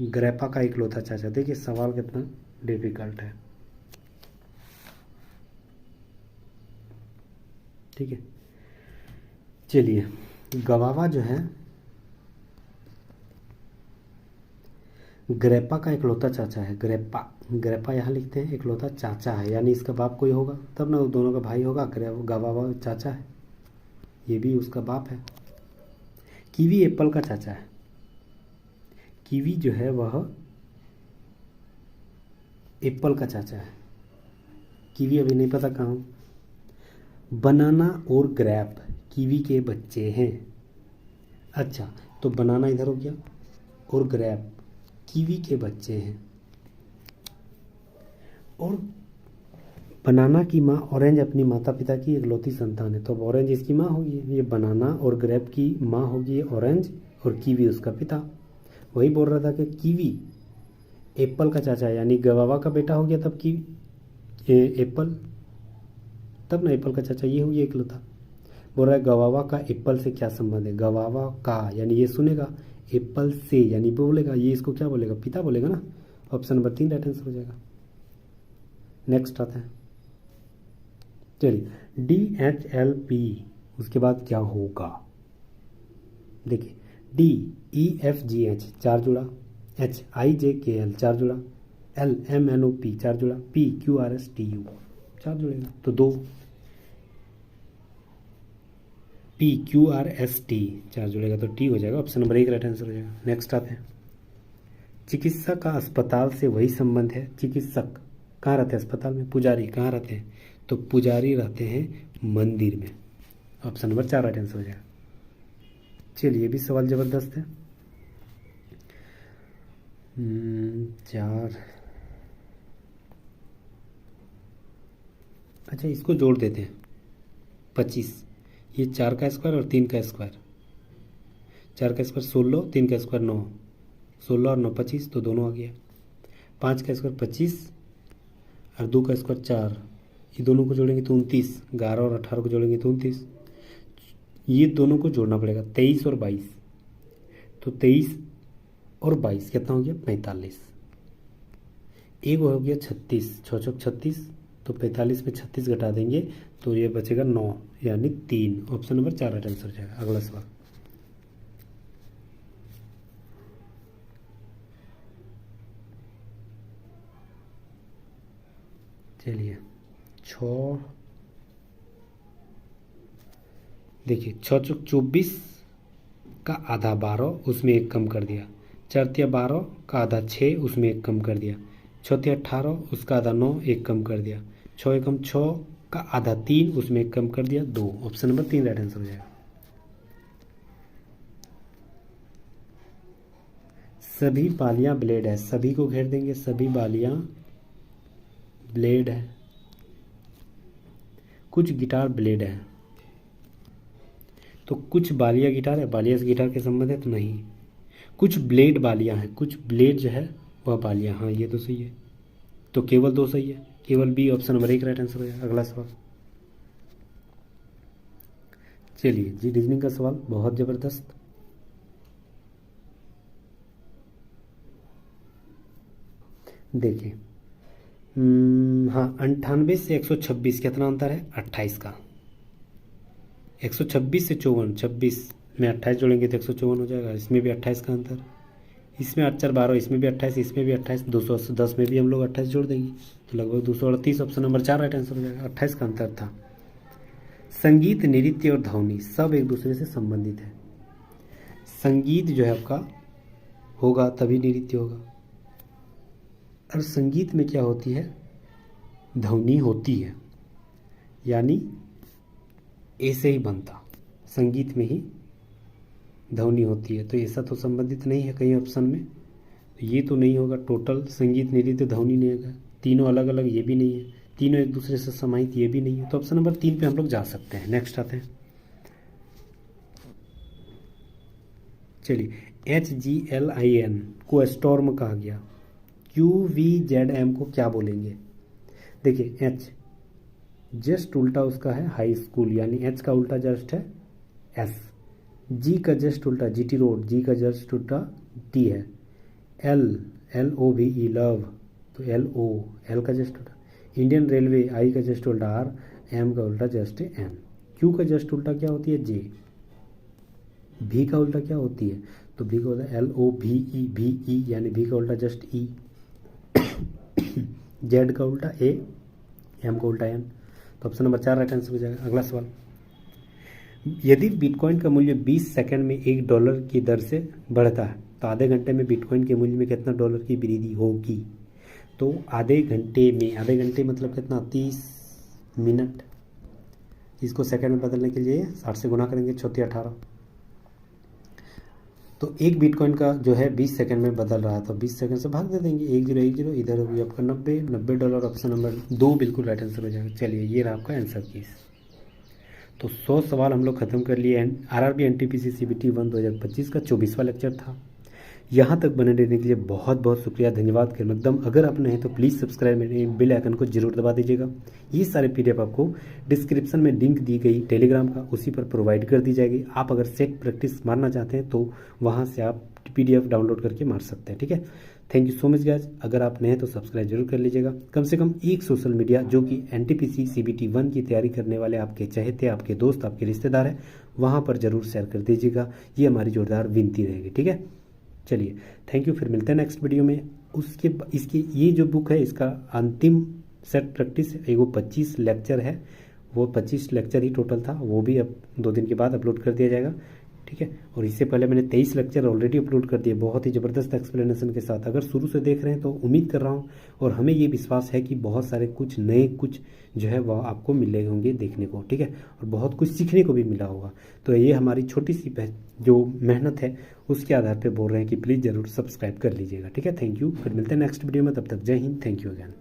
ग्रैपा का इकलौता चाचा। देखिए सवाल कितना डिफिकल्ट है, ठीक है। चलिए, गवावा जो है ग्रैपा का इकलौता चाचा है। ग्रैपा यहाँ लिखते हैं, इकलौता चाचा है, यानी इसका बाप कोई होगा तब ना, दोनों का भाई होगा। गवावा चाचा है, ये भी उसका बाप है। कीवी एप्पल का चाचा है। कीवी जो है वह एप्पल का चाचा है। कीवी अभी नहीं पता कहाँ। बनाना और ग्रैप कीवी के बच्चे हैं। अच्छा, तो बनाना इधर हो गया और ग्रैप कीवी के बच्चे हैं। और बनाना की माँ ऑरेंज अपनी माता पिता की इकलौती संतान है, तो अब ऑरेंज इसकी माँ होगी, ये बनाना, और ग्रेप की माँ होगी ऑरेंज, और कीवी उसका पिता। वही बोल रहा था कि कीवी एप्पल का चाचा है, यानी गवावा का बेटा हो गया तब की एप्पल, तब ना एप्पल का चाचा ये हो गया इकलौता। बोल रहा है गवावा का एप्पल से क्या संबंध है। गवावा का यानी ये सुनेगा, एप्पल से यानी बोलेगा, ये इसको क्या बोलेगा, पिता बोलेगा ना। ऑप्शन नंबर 3 राइट आंसर हो जाएगा। नेक्स्ट आता है, चलिए, DHLP उसके बाद क्या होगा। देखिए, DEFGH 4 जुड़ा, HIJKL 4 जुड़ा, LMNOP 4 जुड़ा, PQRSTU 4 जुड़ेगा, तो 2। PQRST 4 जुड़ेगा तो T हो जाएगा। ऑप्शन नंबर 1 राइट आंसर हो जाएगा। नेक्स्ट आते हैं, चिकित्सक का अस्पताल से वही संबंध है। चिकित्सक कहाँ रहते हैं अस्पताल में, पुजारी कहाँ रहते हैं, तो पुजारी रहते हैं मंदिर में। ऑप्शन नंबर 4 राइट आंसर हो जाएगा। चलिए, ये भी सवाल जबरदस्त है। 4, अच्छा इसको जोड़ देते हैं 25, ये 4 का स्क्वायर और 3 का स्क्वायर, 4 का स्क्वायर 16, 3 का स्क्वायर 9, 16 और 9 25, तो दोनों आ गया। 5 का स्क्वायर 25 और 2 का स्क्वायर 4, ये दोनों को जोड़ेंगे तो 29, 11 और 18 को जोड़ेंगे तो 29। ये दोनों को जोड़ना पड़ेगा 23 और 22, तो 23 और 22 कितना हो गया 45। एक हो गया 36, 6 चौक 36, तो 45 में 36 घटा देंगे तो ये बचेगा 9, यानी 3। ऑप्शन नंबर 4 राइट आंसर हो जाएगा। अगला सवाल, चलिए 6, देखिए 6 चौक 24 का आधा 12, उसमें 1 कम कर दिया। 4 तिया 12 का आधा 6, उसमें 1 कम कर दिया। 6 तिया 18, उसका आधा 9, 1 कम कर दिया। 6 एकम 6 का आधा 3, उसमें 1 कम कर दिया 2। ऑप्शन नंबर 3 राइट आंसर हो जाएगा। सभी बालियां ब्लेड है, सभी को घेर देंगे, सभी बालियां ब्लेड है। कुछ गिटार ब्लेड है, तो कुछ बालियां गिटार है, बालियां से गिटार के संबंध है तो नहीं। कुछ ब्लेड बालियां हैं, कुछ ब्लेड जो है वह बालियां, हाँ ये तो सही है। तो केवल 2 सही है, केवल B option number 1 right answer हो जाएगा। अगला सवाल, चलिए जी रीजनिंग का सवाल बहुत जबरदस्त। देखिए हाँ 98 से 126 कितना अंतर है? 28 का। 126 से 54, 26 में 28 जोड़ेंगे तो 154 हो जाएगा। इसमें भी 28 का अंतर, इसमें 8 4 12, इसमें भी 28, इसमें भी 28, 210 में भी हम लोग 28 जोड़ देंगे तो लगभग 238 ऑप्शन नंबर 4 राइट आंसर हो जाएगा। 28 का अंतर था। संगीत, नृत्य और ध्वनि सब एक दूसरे से संबंधित है। संगीत जो है आपका होगा तभी नृत्य होगा, और संगीत में क्या होती है? ध्वनि होती है, यानी ऐसे ही बनता, संगीत में ही ध्वनि होती है। तो ऐसा तो संबंधित नहीं है कहीं ऑप्शन में, तो ये तो नहीं होगा। टोटल संगीत नृत्य ध्वनि नहीं होगा, तीनों अलग अलग ये भी नहीं है, तीनों एक दूसरे से समाहित ये भी नहीं है। तो ऑप्शन नंबर 3 पे हम लोग जा सकते हैं। नेक्स्ट आते हैं, चलिए HGLIN को स्टॉर्म कहा गया, QVZM को क्या बोलेंगे? देखिए H जस्ट उल्टा उसका है हाई स्कूल, यानी H का उल्टा जस्ट है S। G का जस्ट उल्टा GT रोड, G का जस्ट उल्टा T है। LOVE लव, तो L का जस्ट उल्टा। इंडियन रेलवे I का जस्ट उल्टा R, M का उल्टा जस्ट है M। Q का जस्ट उल्टा क्या होती है? J। V का उल्टा क्या होती है? तो V का उल्टा LOVE, यानी V का उल्टा जस्ट E। Z का उल्टा A, M का उल्टा N। तो ऑप्शन नंबर 4 राइट आंसर हो जाएगा। अगला सवाल, यदि बिटकॉइन का मूल्य 20 सेकंड में $1 की दर से बढ़ता है तो आधे घंटे में बिटकॉइन के मूल्य में कितना डॉलर की वृद्धि होगी? तो आधे घंटे में, आधे घंटे मतलब कितना? 30 मिनट। इसको सेकंड में बदलने के लिए 60 से गुना करेंगे, 36 18। तो एक बिटकॉइन का जो है 20 सेकंड में बदल रहा है, तो 20 सेकंड से भाग दे देंगे, 1010, इधर होगी आपका 90 ऑप्शन नंबर 2 बिल्कुल राइट आंसर हो जाएगा। चलिए ये रहा आपका आंसर कीज। तो 100 सवाल हम लोग खत्म कर लिए। RRB NTPC CBT 1 2025 का 24वां लेक्चर था। यहाँ तक बने रहने के लिए बहुत बहुत शुक्रिया, धन्यवाद कर एकदम। अगर आप नहीं तो प्लीज़ सब्सक्राइब मेरे बेल आइकन को जरूर दबा दीजिएगा। ये सारे PDF आपको डिस्क्रिप्शन में लिंक दी गई टेलीग्राम का, उसी पर प्रोवाइड कर दी जाएगी। आप अगर सेट प्रैक्टिस मारना चाहते हैं तो वहाँ से आप PDF डाउनलोड करके मार सकते हैं, ठीक है। Thank you so much guys. अगर आप नए हैं तो सब्सक्राइब जरूर कर लीजिएगा। कम से कम एक सोशल मीडिया जो कि NTPC CBT 1 की तैयारी करने वाले आपके चहेते, आपके दोस्त, आपके रिश्तेदार हैं, वहाँ पर जरूर शेयर कर दीजिएगा। ये हमारी जोरदार विनती रहेगी, ठीक है। चलिए थैंक यू, फिर मिलते हैं नेक्स्ट वीडियो में। इसकी ये जो बुक है इसका अंतिम सेट प्रैक्टिस एगो 25 लेक्चर है, वो 25 लेक्चर ही टोटल था, वो भी अब 2 दिन के बाद अपलोड कर दिया जाएगा, ठीक है। और इससे पहले मैंने 23 लेक्चर ऑलरेडी अपलोड कर दिए, बहुत ही ज़बरदस्त एक्सप्लेनेशन के साथ। अगर शुरू से देख रहे हैं तो उम्मीद कर रहा हूँ और हमें ये विश्वास है कि बहुत सारे कुछ नए कुछ जो है वह आपको मिले होंगे देखने को, ठीक है, और बहुत कुछ सीखने को भी मिला होगा। तो ये हमारी छोटी सी जो मेहनत है उसके आधार पर बोल रहे हैं कि प्लीज़ ज़रूर सब्सक्राइब कर लीजिएगा, ठीक है। थैंक यू, फिर मिलते हैं नेक्स्ट वीडियो में, तब तक जय हिंद, थैंक यू अगैन।